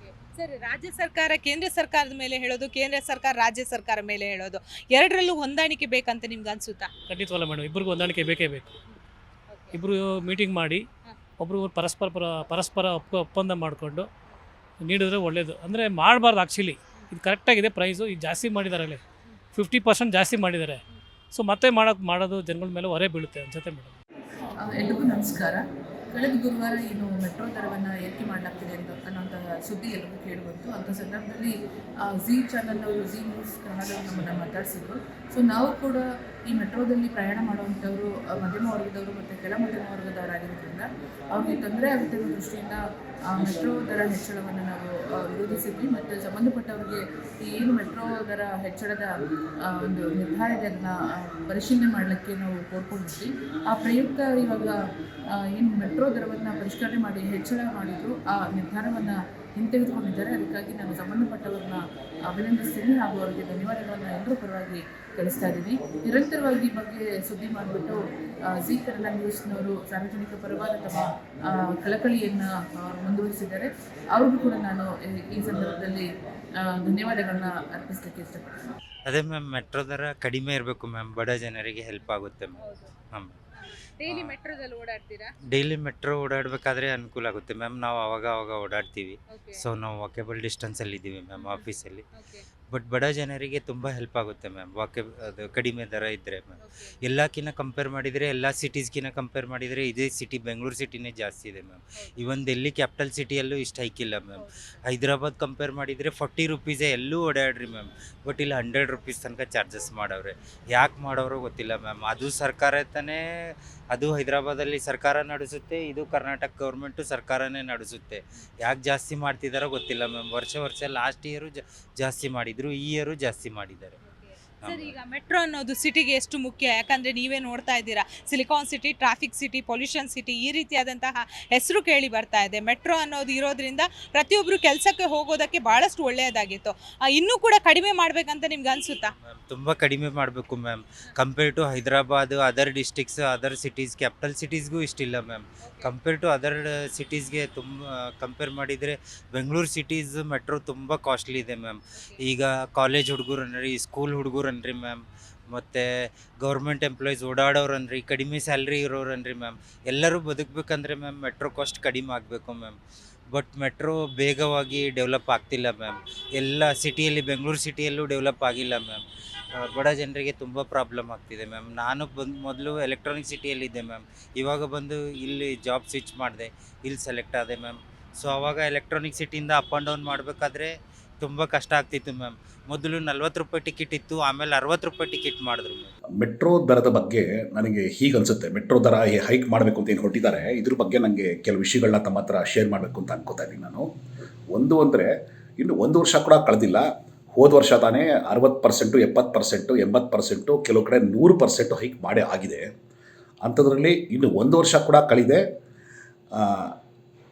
ಸರ್, ರಾಜ್ಯ ಸರ್ಕಾರ ಕೇಂದ್ರ ಸರ್ಕಾರದ ಮೇಲೆ ಹೇಳೋದು, ಕೇಂದ್ರ ಸರ್ಕಾರ ರಾಜ್ಯ ಸರ್ಕಾರ ಮೇಲೆ ಹೇಳೋದು, ಎರಡರಲ್ಲೂ ಹೊಂದಾಣಿಕೆ ಬೇಕಂತ ನಿಮ್ಗೆ ಅನ್ಸುತ್ತಾ? ಖಂಡಿತವಲ್ಲ ಮೇಡಮ್, ಇಬ್ಬರಿಗೂ ಹೊಂದಾಣಿಕೆ ಬೇಕೇ ಬೇಕು. ಇಬ್ಬರು ಮೀಟಿಂಗ್ ಮಾಡಿ ಒಬ್ರು ಪರಸ್ಪರ ಒಪ್ಪಂದ ಮಾಡಿಕೊಂಡು ನೀಡಿದ್ರೆ ಒಳ್ಳೆಯದು. ಅಂದರೆ ಮಾಡಬಾರ್ದು ಆ್ಯಕ್ಚುಲಿ. ಇದು ಕರೆಕ್ಟಾಗಿದೆ ಪ್ರೈಸು, ಇದು ಜಾಸ್ತಿ ಮಾಡಿದ್ದಾರೆ, ಅಲ್ಲಿ 50% ಜಾಸ್ತಿ ಮಾಡಿದ್ದಾರೆ. ಸೊ ಮತ್ತೆ ಮಾಡೋದು ಜನಗಳ ಮೇಲೆ ಹೊರೆ ಬೀಳುತ್ತೆ ಅನ್ಸುತ್ತೆ ಮೇಡಮ್. ಎಲ್ರಿಗೂ ನಮಸ್ಕಾರ. ಕಳೆದ ಗುರುವಾರ ಏನು ಮೆಟ್ರೋ ದರವನ್ನು ಏರಿಕೆ ಮಾಡಲಾಗ್ತಿದೆ ಅನ್ನೋಂತಹ ಸುದ್ದಿ ಎಲ್ಲರಿಗೂ ಕೇಳಿಬಂತು. ಅಂಥ ಸಂದರ್ಭದಲ್ಲಿ ಝೀ ಚಾನಲ್ನವರು, ಝೀ ನ್ಯೂಸ್ ಕನ್ನಡದವರು ನಮ್ಮನ್ನು ಮಾತಾಡಿಸಿದ್ರು. ಸೊ ನಾವು ಕೂಡ ಈ ಮೆಟ್ರೋದಲ್ಲಿ ಪ್ರಯಾಣ ಮಾಡುವಂಥವರು ಮಧ್ಯಮ ವರ್ಗದವರು ಮತ್ತು ಕೆಳ ಮಧ್ಯಮ ವರ್ಗದವರಾಗಿರೋದ್ರಿಂದ ಅವ್ರಿಗೆ ತೊಂದರೆ ಆಗುತ್ತೆ ಅನ್ನೋ ದೃಷ್ಟಿಯಿಂದ ಮೆಟ್ರೋ ದರ ಹೆಚ್ಚಳವನ್ನು ನಾವು ವಿರೋಧಿಸಿದ್ವಿ. ಮತ್ತು ಸಂಬಂಧಪಟ್ಟವರಿಗೆ ಏನು ಮೆಟ್ರೋ ದರ ಹೆಚ್ಚಳದ ಒಂದು ನಿರ್ಧಾರ ಇದೆ ಅದನ್ನು ಪರಿಶೀಲನೆ ಮಾಡಲಿಕ್ಕೆ ನಾವು ಕೋರ್ಕೊಂಡಿದ್ವಿ. ಆ ಪ್ರಯುಕ್ತ ಇವಾಗ ಏನು ಮೆಟ್ರೋ ದರವನ್ನು ಪರಿಷ್ಕರಣೆ ಮಾಡಿ ಹೆಚ್ಚಳ ಮಾಡಿದ್ರು, ಆ ನಿರ್ಧಾರವನ್ನು ಹಿಂತೆಗೆದುಕೊಂಡಿದ್ದಾರೆ. ಅದಕ್ಕಾಗಿ ನಾನು ಸಂಬಂಧಪಟ್ಟವ್ರನ್ನ ಅಭಿನಂದಿಸ್ತೀನಿ ಹಾಗೂ ಅವರಿಗೆ ಧನ್ಯವಾದಗಳನ್ನು ಎಲ್ಲರ ಪರವಾಗಿ ಕಳಿಸ್ತಾ ಇದ್ದೀನಿ. ನಿರಂತರವಾಗಿ ಈ ಬಗ್ಗೆ ಸುದ್ದಿ ಮಾಡಿಬಿಟ್ಟು ಝೀ ಕನ್ನಡ ನ್ಯೂಸ್ನವರು ಸಾರ್ವಜನಿಕ ಪರವಾದ ತಮ್ಮ ಕಳಕಳಿಯನ್ನು ಮುಂದುವರಿಸಿದ್ದಾರೆ. ಅವ್ರಿಗೂ ಕೂಡ ನಾನು ಈ ಸಂದರ್ಭದಲ್ಲಿ ಧನ್ಯವಾದಗಳನ್ನ ಅರ್ಪಿಸಲಿಕ್ಕೆ ಇಷ್ಟಪಡ್ತೀನಿ. ಅದೇ ಮ್ಯಾಮ್, ಮೆಟ್ರೋ ದರ ಕಡಿಮೆ ಇರಬೇಕು ಮ್ಯಾಮ್, ಬಡ ಜನರಿಗೆ ಹೆಲ್ಪ್ ಆಗುತ್ತೆ ಮ್ಯಾಮ್. ಡೈಲಿ ಮೆಟ್ರೋದಲ್ಲಿ ಓಡಾಡ್ತೀರಾ? ಡೈಲಿ ಮೆಟ್ರೋ ಓಡಾಡಬೇಕಾದ್ರೆ ಅನುಕೂಲ ಆಗುತ್ತೆ ಮ್ಯಾಮ್. ನಾವು ಅವಾಗ ಓಡಾಡ್ತೀವಿ. ಸೊ ನಾವು ವಾಕೇಬಲ್ ಡಿಸ್ಟೆನ್ಸಲ್ಲಿ ಇದ್ದೀವಿ ಮ್ಯಾಮ್ ಆಫೀಸಲ್ಲಿ. ಬಟ್ ಬಡ ಜನರಿಗೆ ತುಂಬ ಹೆಲ್ಪ್ ಆಗುತ್ತೆ ಮ್ಯಾಮ್, ಅದು ಕಡಿಮೆ ದರ ಇದ್ದರೆ ಮ್ಯಾಮ್. ಎಲ್ಲಕ್ಕಿಂತ ಕಂಪೇರ್ ಮಾಡಿದರೆ, ಎಲ್ಲ ಸಿಟೀಸ್ಗಿನ್ನ ಕಂಪೇರ್ ಮಾಡಿದರೆ ಇದೇ ಸಿಟಿ ಬೆಂಗಳೂರು ಸಿಟಿನೇ ಜಾಸ್ತಿ ಇದೆ ಮ್ಯಾಮ್. ಇವನ್ ಡೆಲ್ಲಿ ಕ್ಯಾಪಿಟಲ್ ಸಿಟಿಯಲ್ಲೂ ಇಷ್ಟು ಹೈಕಿಲ್ಲ ಮ್ಯಾಮ್. ಹೈದ್ರಾಬಾದ್ ಕಂಪೇರ್ ಮಾಡಿದರೆ 40 ರುಪೀಸೇ ಎಲ್ಲೂ ಓಡಾಡ್ರಿ ಮ್ಯಾಮ್. ಬಟ್ ಇಲ್ಲಿ 100 ರುಪೀಸ್ ತನಕ ಚಾರ್ಜಸ್ ಮಾಡವ್ರೆ. ಯಾಕೆ ಮಾಡೋರೋ ಗೊತ್ತಿಲ್ಲ ಮ್ಯಾಮ್. ಅದು ಸರ್ಕಾರ ತಾನೇ, ಅದು ಹೈದ್ರಾಬಾದಲ್ಲಿ ಸರ್ಕಾರ ನಡೆಸುತ್ತೆ, ಇದು ಕರ್ನಾಟಕ ಗೌರ್ಮೆಂಟು ಸರ್ಕಾರನೇ ನಡೆಸುತ್ತೆ. ಯಾಕೆ ಜಾಸ್ತಿ ಮಾಡ್ತಿದ್ದಾರೋ ಗೊತ್ತಿಲ್ಲ ಮ್ಯಾಮ್. ವರ್ಷ ಲಾಸ್ಟ್ ಇಯರು ಜಾಸ್ತಿ ಮಾಡಿದ್ರು, ಈ ಇಯರು ಜಾಸ್ತಿ ಮಾಡಿದ್ದಾರೆ. ಸರ್, ಈಗ ಮೆಟ್ರೋ ಅನ್ನೋದು ಸಿಟಿಗೆ ಎಷ್ಟು ಮುಖ್ಯ? ಯಾಕಂದರೆ ನೀವೇ ನೋಡ್ತಾ ಇದ್ದೀರಾ, silicon city, traffic city, pollution city, ಈ ರೀತಿಯಾದಂತಹ ಹೆಸರು ಕೇಳಿ ಬರ್ತಾ ಇದೆ. ಮೆಟ್ರೋ ಅನ್ನೋದು ಇರೋದ್ರಿಂದ ಪ್ರತಿಯೊಬ್ಬರು ಕೆಲಸಕ್ಕೆ ಹೋಗೋದಕ್ಕೆ ಭಾಳಷ್ಟು ಒಳ್ಳೆಯದಾಗಿತ್ತು. ಇನ್ನೂ ಕೂಡ ಕಡಿಮೆ ಮಾಡಬೇಕಂತ ನಿಮ್ಗೆ ಅನಿಸುತ್ತಾ? ತುಂಬ ಕಡಿಮೆ ಮಾಡಬೇಕು ma'am. Compare to Hyderabad, other districts, other cities, capital ಸಿಟೀಸ್ಗೂ ಇಷ್ಟಿಲ್ಲ ಮ್ಯಾಮ್. ಕಂಪೇರ್ ಟು ಅದರ್ ಸಿಟೀಸ್ಗೆ ಕಂಪೇರ್ ಮಾಡಿದರೆ ಬೆಂಗಳೂರು ಸಿಟೀಸ್ ಮೆಟ್ರೋ ತುಂಬ ಕಾಸ್ಟ್ಲಿ ಇದೆ ಮ್ಯಾಮ್. ಈಗ ಕಾಲೇಜ್ ಹುಡುಗರು ಅನ್ರಿ, ಸ್ಕೂಲ್ ಹುಡುಗರು ಅನ್ರಿ ಮ್ಯಾಮ್, ಮತ್ತು ಗೌರ್ಮೆಂಟ್ ಎಂಪ್ಲಾಯೀಸ್ ಓಡಾಡೋರನ್ರಿ, ಕಡಿಮೆ ಸ್ಯಾಲ್ರಿ ಇರೋರನ್ರಿ ಮ್ಯಾಮ್. ಎಲ್ಲರೂ ಬದುಕಬೇಕಂದ್ರೆ ಮ್ಯಾಮ್ ಮೆಟ್ರೋ ಕಾಸ್ಟ್ ಕಡಿಮೆ ಆಗಬೇಕು ಮ್ಯಾಮ್. ಬಟ್ ಮೆಟ್ರೋ ಬೇಗವಾಗಿ ಡೆವಲಪ್ ಆಗ್ತಿಲ್ಲ ಮ್ಯಾಮ್. ಎಲ್ಲ ಸಿಟಿಯಲ್ಲಿ, ಬೆಂಗಳೂರು ಸಿಟಿಯಲ್ಲೂ ಡೆವಲಪ್ ಆಗಿಲ್ಲ ಮ್ಯಾಮ್. ಬಡ ಜನರಿಗೆ ತುಂಬ ಪ್ರಾಬ್ಲಮ್ ಆಗ್ತಿದೆ ಮ್ಯಾಮ್. ನಾನು ಮೊದಲು ಎಲೆಕ್ಟ್ರಾನಿಕ್ ಸಿಟಿಯಲ್ಲಿದ್ದೆ ಮ್ಯಾಮ್. ಇವಾಗ ಬಂದು ಇಲ್ಲಿ ಜಾಬ್ ಸ್ವಿಚ್ ಮಾಡಿದೆ, ಇಲ್ಲಿ ಸೆಲೆಕ್ಟ್ ಆದೆ ಮ್ಯಾಮ್. ಸೊ ಆವಾಗ ಎಲೆಕ್ಟ್ರಾನಿಕ್ ಸಿಟಿಯಿಂದ ಅಪ್ ಆ್ಯಂಡ್ ಡೌನ್ ಮಾಡಬೇಕಾದ್ರೆ ತುಂಬ ಕಷ್ಟ ಆಗ್ತಿತ್ತು ಮ್ಯಾಮ್. ಮೊದಲು 40 ರೂಪಾಯಿ ಟಿಕೆಟ್ ಇತ್ತು, ಆಮೇಲೆ 60 ರೂಪಾಯಿ ಟಿಕೆಟ್ ಮಾಡಿದ್ರು ಮ್ಯಾಮ್. ಮೆಟ್ರೋ ದರದ ಬಗ್ಗೆ ನನಗೆ ಹೀಗೆ ಅನಿಸುತ್ತೆ, ಮೆಟ್ರೋ ದರ ಹೈಕ್ ಮಾಡಬೇಕು ಅಂತ ಏನು ಹೊರಟಿದ್ದಾರೆ, ಇದ್ರ ಬಗ್ಗೆ ನನಗೆ ಕೆಲವು ವಿಷಯಗಳನ್ನ ತಮ್ಮ ಹತ್ರ ಶೇರ್ ಮಾಡಬೇಕು ಅಂತ ಅನ್ಕೋತಾ ಇದ್ದೀನಿ ನಾನು. ಒಂದು ಅಂದರೆ, ಇನ್ನು 1 ವರ್ಷ ಕೂಡ ಕಳೆದಿಲ್ಲ. ಹೋದ ವರ್ಷ ತಾನೇ 60%, 70%, 80%, ಕೆಲವು ಕಡೆ 100% ಹೈಕ್ ಮಾಡೇ ಆಗಿದೆ. ಅಂಥದ್ರಲ್ಲಿ ಇನ್ನು 1 ವರ್ಷ ಕೂಡ ಕಳೆದೆ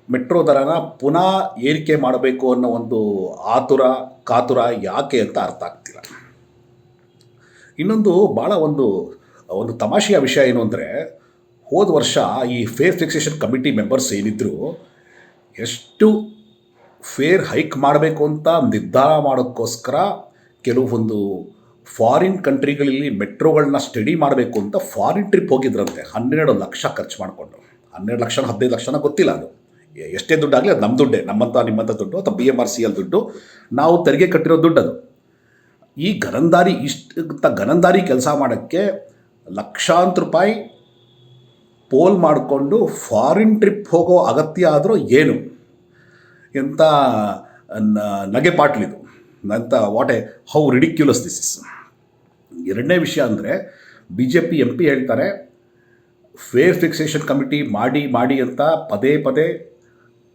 ಮೆಟ್ರೋ ದರನ ಪುನಃ ಏರಿಕೆ ಮಾಡಬೇಕು ಅನ್ನೋ ಒಂದು ಕಾತುರ ಯಾಕೆ ಅಂತ ಅರ್ಥ ಆಗ್ತಿಲ್ಲ. ಇನ್ನೊಂದು ಭಾಳ ಒಂದು ತಮಾಷೆಯ ವಿಷಯ ಏನು ಅಂದರೆ, ಹೋದ ವರ್ಷ ಈ ಫೇರ್ ಫಿಕ್ಸೇಷನ್ ಕಮಿಟಿ ಮೆಂಬರ್ಸ್ ಏನಿದ್ರು, ಎಷ್ಟು ಫೇರ್ ಹೈಕ್ ಮಾಡಬೇಕು ಅಂತ ನಿರ್ಧಾರ ಮಾಡೋಕ್ಕೋಸ್ಕರ ಕೆಲವೊಂದು ಫಾರಿನ್ ಕಂಟ್ರಿಗಳಲ್ಲಿ ಮೆಟ್ರೋಗಳನ್ನ ಸ್ಟಡಿ ಮಾಡಬೇಕು ಅಂತ ಫಾರಿನ್ ಟ್ರಿಪ್ ಹೋಗಿದ್ರಂತೆ. 12 ಲಕ್ಷ ಖರ್ಚು ಮಾಡಿಕೊಂಡು. 12 ಲಕ್ಷ 15 ಲಕ್ಷನ ಗೊತ್ತಿಲ್ಲ, ಅದು ಎಷ್ಟೇ ದುಡ್ಡಾಗಲಿ ಅದು ನಮ್ಮ ದುಡ್ಡೇ, ನಿಮ್ಮಂಥ ದುಡ್ಡು ಅಥವಾ BMRCL ದುಡ್ಡು, ನಾವು ತೆರಿಗೆ ಕಟ್ಟಿರೋ ದುಡ್ಡು ಅದು. ಈ ಗನಂದಾರಿ ಕೆಲಸ ಮಾಡೋಕ್ಕೆ ಲಕ್ಷಾಂತರ ರೂಪಾಯಿ ಪೋಲ್ ಮಾಡಿಕೊಂಡು ಫಾರಿನ್ ಟ್ರಿಪ್ ಹೋಗೋ ಅಗತ್ಯ ಆದರೂ ಏನು? ಎಂಥ ನಗೆಪಾಟ್ಲಿದು, ಹೌ ರಿಡಿಕ್ಯುಲಸ್ ದಿಸ್ ಇಸ್. ಎರಡನೇ ವಿಷಯ ಅಂದರೆ, BJP MP ಹೇಳ್ತಾರೆ ಫೇರ್ ಫಿಕ್ಸೇಷನ್ ಕಮಿಟಿ ಮಾಡಿ ಅಂತ ಪದೇ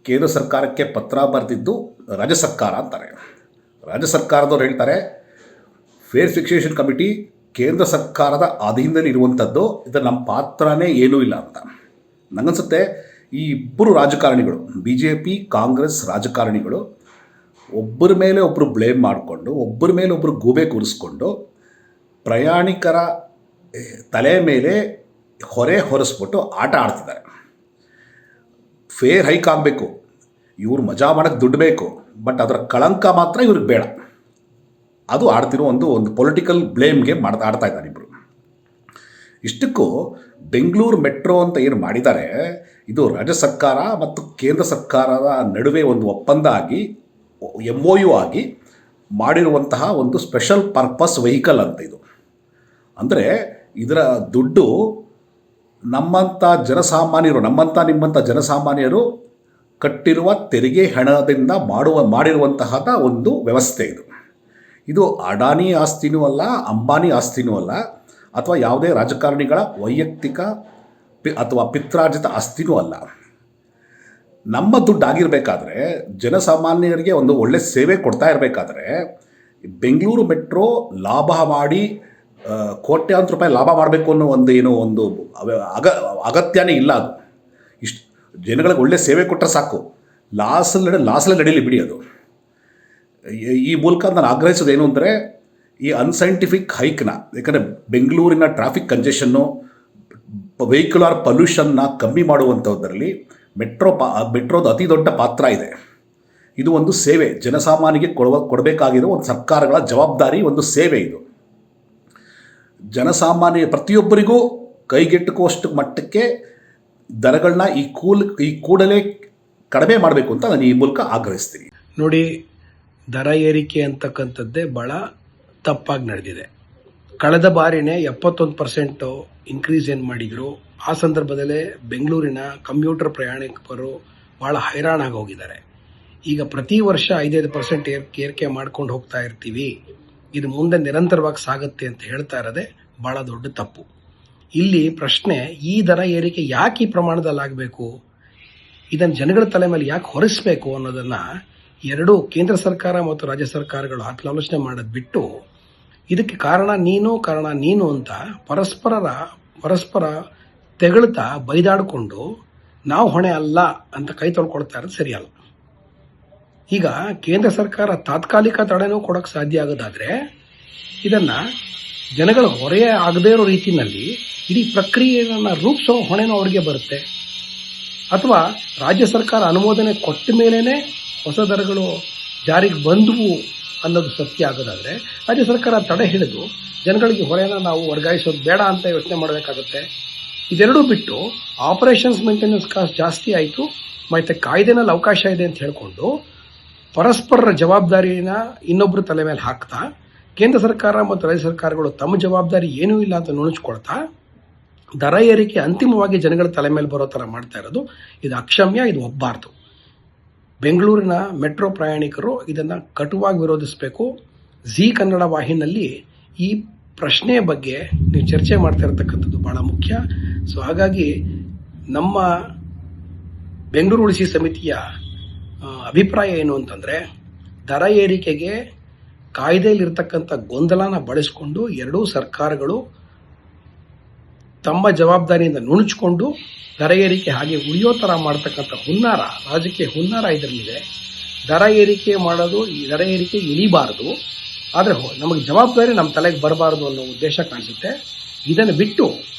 ಕೇಂದ್ರ ಸರ್ಕಾರಕ್ಕೆ ಪತ್ರ ಬರೆದಿದ್ದು ರಾಜ್ಯ ಸರ್ಕಾರ ಅಂತಾರೆ. ರಾಜ್ಯ ಸರ್ಕಾರದವ್ರು ಹೇಳ್ತಾರೆ ಫೇರ್ ಫಿಕ್ಸೇಷನ್ ಕಮಿಟಿ ಕೇಂದ್ರ ಸರ್ಕಾರದ ಅಧೀನದಲ್ಲಿ ಇರುವಂಥದ್ದು, ಇದು ನಮ್ಮ ಪಾತ್ರನೇ ಏನೂ ಇಲ್ಲ ಅಂತ. ನನಗನ್ಸುತ್ತೆ ಈ ಇಬ್ಬರು ರಾಜಕಾರಣಿಗಳು, ಬಿ ಜೆ ಪಿ ಕಾಂಗ್ರೆಸ್ ರಾಜಕಾರಣಿಗಳು ಒಬ್ಬರ ಮೇಲೆ ಒಬ್ಬರು ಬ್ಲೇಮ್ ಮಾಡಿಕೊಂಡು, ಒಬ್ಬರ ಮೇಲೆ ಒಬ್ಬರು ಗೂಬೆ ಕೂರಿಸ್ಕೊಂಡು ಪ್ರಯಾಣಿಕರ ತಲೆ ಮೇಲೆ ಹೊರೆ ಹೊರಿಸ್ಬಿಟ್ಟು ಆಟ ಆಡ್ತಿದ್ದಾರೆ. ಫೇರ್ ಹೈಕ್ ಆಗಬೇಕು, ಇವ್ರು ಮಜಾ ಮಾಡೋಕ್ಕೆ ದುಡ್ಡು ಬೇಕು, ಬಟ್ ಅದರ ಕಳಂಕ ಮಾತ್ರ ಇವ್ರಿಗೆ ಬೇಡ. ಅದು ಆಡ್ತಿರೋ ಒಂದು ಪೊಲಿಟಿಕಲ್ ಬ್ಲೇಮ್ಗೆ ಆಡ್ತಾ ಇದ್ದಾರೆ ಇಬ್ಬರು. ಇಷ್ಟಕ್ಕೂ ಬೆಂಗಳೂರು ಮೆಟ್ರೋ ಅಂತ ಏನು ಮಾಡಿದ್ದಾರೆ, ಇದು ರಾಜ್ಯ ಸರ್ಕಾರ ಮತ್ತು ಕೇಂದ್ರ ಸರ್ಕಾರದ ನಡುವೆ ಒಂದು ಒಪ್ಪಂದ ಆಗಿ MOU ಆಗಿ ಮಾಡಿರುವಂತಹ ಒಂದು ಸ್ಪೆಷಲ್ ಪರ್ಪಸ್ ವೆಹಿಕಲ್ ಅಂತ ಇದು. ಅಂದರೆ ಇದರ ದುಡ್ಡು ನಮ್ಮಂಥ ಜನಸಾಮಾನ್ಯರು ಕಟ್ಟಿರುವ ತೆರಿಗೆ ಹಣದಿಂದ ಮಾಡಿರುವಂತಹ ಒಂದು ವ್ಯವಸ್ಥೆ ಇದು. ಇದು ಅಡಾನಿ ಆಸ್ತಿನೂ ಅಲ್ಲ, ಅಂಬಾನಿ ಆಸ್ತಿನೂ ಅಲ್ಲ, ಅಥವಾ ಯಾವುದೇ ರಾಜಕಾರಣಿಗಳ ವೈಯಕ್ತಿಕ ಅಥವಾ ಪಿತ್ರಾರ್ಜಿತ ಆಸ್ತಿನೂ ಅಲ್ಲ. ನಮ್ಮ ದುಡ್ಡು ಆಗಿರಬೇಕಾದ್ರೆ, ಜನಸಾಮಾನ್ಯರಿಗೆ ಒಂದು ಒಳ್ಳೆ ಸೇವೆ ಕೊಡ್ತಾ ಇರಬೇಕಾದ್ರೆ, ಬೆಂಗಳೂರು ಮೆಟ್ರೋ ಲಾಭ ಮಾಡಿ ಕೋಟ್ಯಾಂತರ ರೂಪಾಯಿ ಲಾಭ ಮಾಡಬೇಕು ಅನ್ನೋ ಒಂದು ಅಗತ್ಯನೇ ಇಲ್ಲ. ಅದು ಇಷ್ಟು ಜನಗಳಿಗೆ ಒಳ್ಳೆ ಸೇವೆ ಕೊಟ್ಟರೆ ಸಾಕು, ಲಾಸಲ್ಲಿ ನಡೀಲಿ ಬಿಡಿ. ಅದು ಈ ಮೂಲಕ ನಾನು ಆಗ್ರಹಿಸೋದೇನು ಅಂದರೆ, ಈ ಅನ್ಸೈಂಟಿಫಿಕ್ ಹೈಕ್ನ, ಯಾಕಂದರೆ ಬೆಂಗಳೂರಿನ ಟ್ರಾಫಿಕ್ ಕಂಜೆಷನ್ನು, ವೆಹಿಕ್ಯುಲರ್ ಪೊಲ್ಯೂಷನ್ನ ಕಮ್ಮಿ ಮಾಡುವಂಥದ್ರಲ್ಲಿ ಮೆಟ್ರೋದು ಅತಿ ದೊಡ್ಡ ಪಾತ್ರ ಇದೆ. ಇದು ಒಂದು ಸೇವೆ, ಜನಸಾಮಾನ್ಯರಿಗೆ ಕೊಡಬೇಕಾಗಿರೋ ಒಂದು ಸರ್ಕಾರಗಳ ಜವಾಬ್ದಾರಿ, ಒಂದು ಸೇವೆ ಇದು. ಜನಸಾಮಾನ್ಯ ಪ್ರತಿಯೊಬ್ಬರಿಗೂ ಕೈಗೆಟುಕುವಷ್ಟು ಮಟ್ಟಕ್ಕೆ ದರಗಳನ್ನ ಈ ಕೂಡಲೇ ಕಡಿಮೆ ಮಾಡಬೇಕು ಅಂತ ನಾನು ಈ ಮೂಲಕ ಆಗ್ರಹಿಸ್ತೀನಿ. ನೋಡಿ, ದರ ಏರಿಕೆ ಅಂತಕ್ಕಂಥದ್ದೇ ಭಾಳ ತಪ್ಪಾಗಿ ನಡೆದಿದೆ. ಕಳೆದ ಬಾರಿನೇ 71% ಇನ್ಕ್ರೀಸ್ ಏನು ಮಾಡಿದರು, ಆ ಸಂದರ್ಭದಲ್ಲೇ ಬೆಂಗಳೂರಿನ ಕಂಪ್ಯೂಟರ್ ಪ್ರಯಾಣಿಕರು ಭಾಳ ಹೈರಾಣಾಗಿ ಹೋಗಿದ್ದಾರೆ. ಈಗ ಪ್ರತಿ ವರ್ಷ 5% ಏರಿಕೆ ಮಾಡ್ಕೊಂಡು ಹೋಗ್ತಾ ಇರ್ತೀವಿ, ಇದು ಮುಂದೆ ನಿರಂತರವಾಗಿ ಸಾಗುತ್ತೆ ಅಂತ ಹೇಳ್ತಾ ಇರೋದೇ ಭಾಳ ದೊಡ್ಡ ತಪ್ಪು. ಇಲ್ಲಿ ಪ್ರಶ್ನೆ, ಈ ದರ ಏರಿಕೆ ಯಾಕೆ ಈ ಪ್ರಮಾಣದಲ್ಲಿ ಆಗಬೇಕು, ಇದನ್ನು ಜನಗಳ ತಲೆ ಮೇಲೆ ಯಾಕೆ ಹೊರಿಸಬೇಕು ಅನ್ನೋದನ್ನು ಎರಡೂ ಕೇಂದ್ರ ಸರ್ಕಾರ ಮತ್ತು ರಾಜ್ಯ ಸರ್ಕಾರಗಳು ಆಲೋಚನೆ ಮಾಡೋದು ಬಿಟ್ಟು, ಇದಕ್ಕೆ ಕಾರಣ ನೀನು ಅಂತ ಪರಸ್ಪರ ತೆಗಳ್ತಾ ಬೈದಾಡಿಕೊಂಡು ನಾವು ಹೊಣೆ ಅಲ್ಲ ಅಂತ ಕೈ ತೊಳ್ಕೊಳ್ತಾ ಇರೋದು ಸರಿಯಲ್ಲ. ಈಗ ಕೇಂದ್ರ ಸರ್ಕಾರ ತಾತ್ಕಾಲಿಕ ತಡೆನೂ ಕೊಡೋಕ್ಕೆ ಸಾಧ್ಯ ಆಗೋದಾದರೆ, ಇದನ್ನು ಜನಗಳ ಹೊರೆ ಆಗದೇ ಇರೋ ರೀತಿಯಲ್ಲಿ ಇಡೀ ಪ್ರಕ್ರಿಯೆಯನ್ನು ರೂಪಿಸೋ ಹೊಣೆನೂ ಅವ್ರಿಗೆ ಬರುತ್ತೆ. ಅಥವಾ ರಾಜ್ಯ ಸರ್ಕಾರ ಅನುಮೋದನೆ ಕೊಟ್ಟ ಮೇಲೇ ಹೊಸ ದರಗಳು ಜಾರಿಗೆ ಬಂದವು ಅನ್ನೋದು ಸತ್ಯ ಆಗೋದಾದರೆ, ರಾಜ್ಯ ಸರ್ಕಾರ ತಡೆ ಹಿಡಿದು ಜನಗಳಿಗೆ ಹೊರೆನ ನಾವು ವರ್ಗಾಯಿಸೋದು ಬೇಡ ಅಂತ ಯೋಚನೆ ಮಾಡಬೇಕಾಗುತ್ತೆ. ಇದೆರಡೂ ಬಿಟ್ಟು ಆಪರೇಷನ್ಸ್ ಮೇಂಟೆನೆನ್ಸ್ ಕಾಸ್ಟ್ ಜಾಸ್ತಿ ಆಯಿತು, ಮತ್ತು ಕಾಯ್ದೆನಲ್ಲಿ ಅವಕಾಶ ಇದೆ ಅಂತ ಹೇಳಿಕೊಂಡು ಪರಸ್ಪರರ ಜವಾಬ್ದಾರಿನ ಇನ್ನೊಬ್ಬರ ತಲೆ ಮೇಲೆ ಹಾಕ್ತಾ, ಕೇಂದ್ರ ಸರ್ಕಾರ ಮತ್ತು ರಾಜ್ಯ ಸರ್ಕಾರಗಳು ತಮ್ಮ ಜವಾಬ್ದಾರಿ ಏನೂ ಇಲ್ಲ ಅಂತ ನುಣುಚ್ಕೊಳ್ತಾ ದರ ಏರಿಕೆ ಅಂತಿಮವಾಗಿ ಜನಗಳ ತಲೆ ಮೇಲೆ ಬರೋ ಥರ ಮಾಡ್ತಾ ಇರೋದು ಇದು ಅಕ್ಷಮ್ಯ, ಇದು ಒಪ್ಪಬಾರ್ದು. ಬೆಂಗಳೂರಿನ ಮೆಟ್ರೋ ಪ್ರಯಾಣಿಕರು ಇದನ್ನು ಕಟುವಾಗಿ ವಿರೋಧಿಸಬೇಕು. ಜೀ ಕನ್ನಡ ವಾಹಿನಿಯಲ್ಲಿ ಈ ಪ್ರಶ್ನೆಯ ಬಗ್ಗೆ ನೀವು ಚರ್ಚೆ ಮಾಡ್ತಾ ಇರತಕ್ಕಂಥದ್ದು ಭಾಳ ಮುಖ್ಯ. ಸೊ ಹಾಗಾಗಿ ನಮ್ಮ ಬೆಂಗಳೂರು ಉಳಿಸಿ ಸಮಿತಿಯ ಅಭಿಪ್ರಾಯ ಏನು ಅಂತಂದರೆ, ದರ ಏರಿಕೆಗೆ ಕಾಯ್ದೆಯಲ್ಲಿರ್ತಕ್ಕಂಥ ಗೊಂದಲನ ಬಳಸಿಕೊಂಡು ಎರಡೂ ಸರ್ಕಾರಗಳು ತಮ್ಮ ಜವಾಬ್ದಾರಿಯಿಂದ ನುಣುಚಿಕೊಂಡು ದರ ಏರಿಕೆ ಹಾಗೆ ಉಳಿಯೋ ಥರ ಮಾಡ್ತಕ್ಕಂಥ ರಾಜಕೀಯ ಹುನ್ನಾರ ಇದರಲ್ಲಿದೆ. ದರ ಏರಿಕೆ ಮಾಡೋದು, ಈ ದರ ಏರಿಕೆ ಇಳಿಬಾರ್ದು, ಆದರೆ ನಮಗೆ ಜವಾಬ್ದಾರಿ ನಮ್ಮ ತಲೆಗೆ ಬರಬಾರ್ದು ಅನ್ನೋ ಉದ್ದೇಶ ಕಾಣಿಸುತ್ತೆ. ಇದನ್ನು ಬಿಟ್ಟು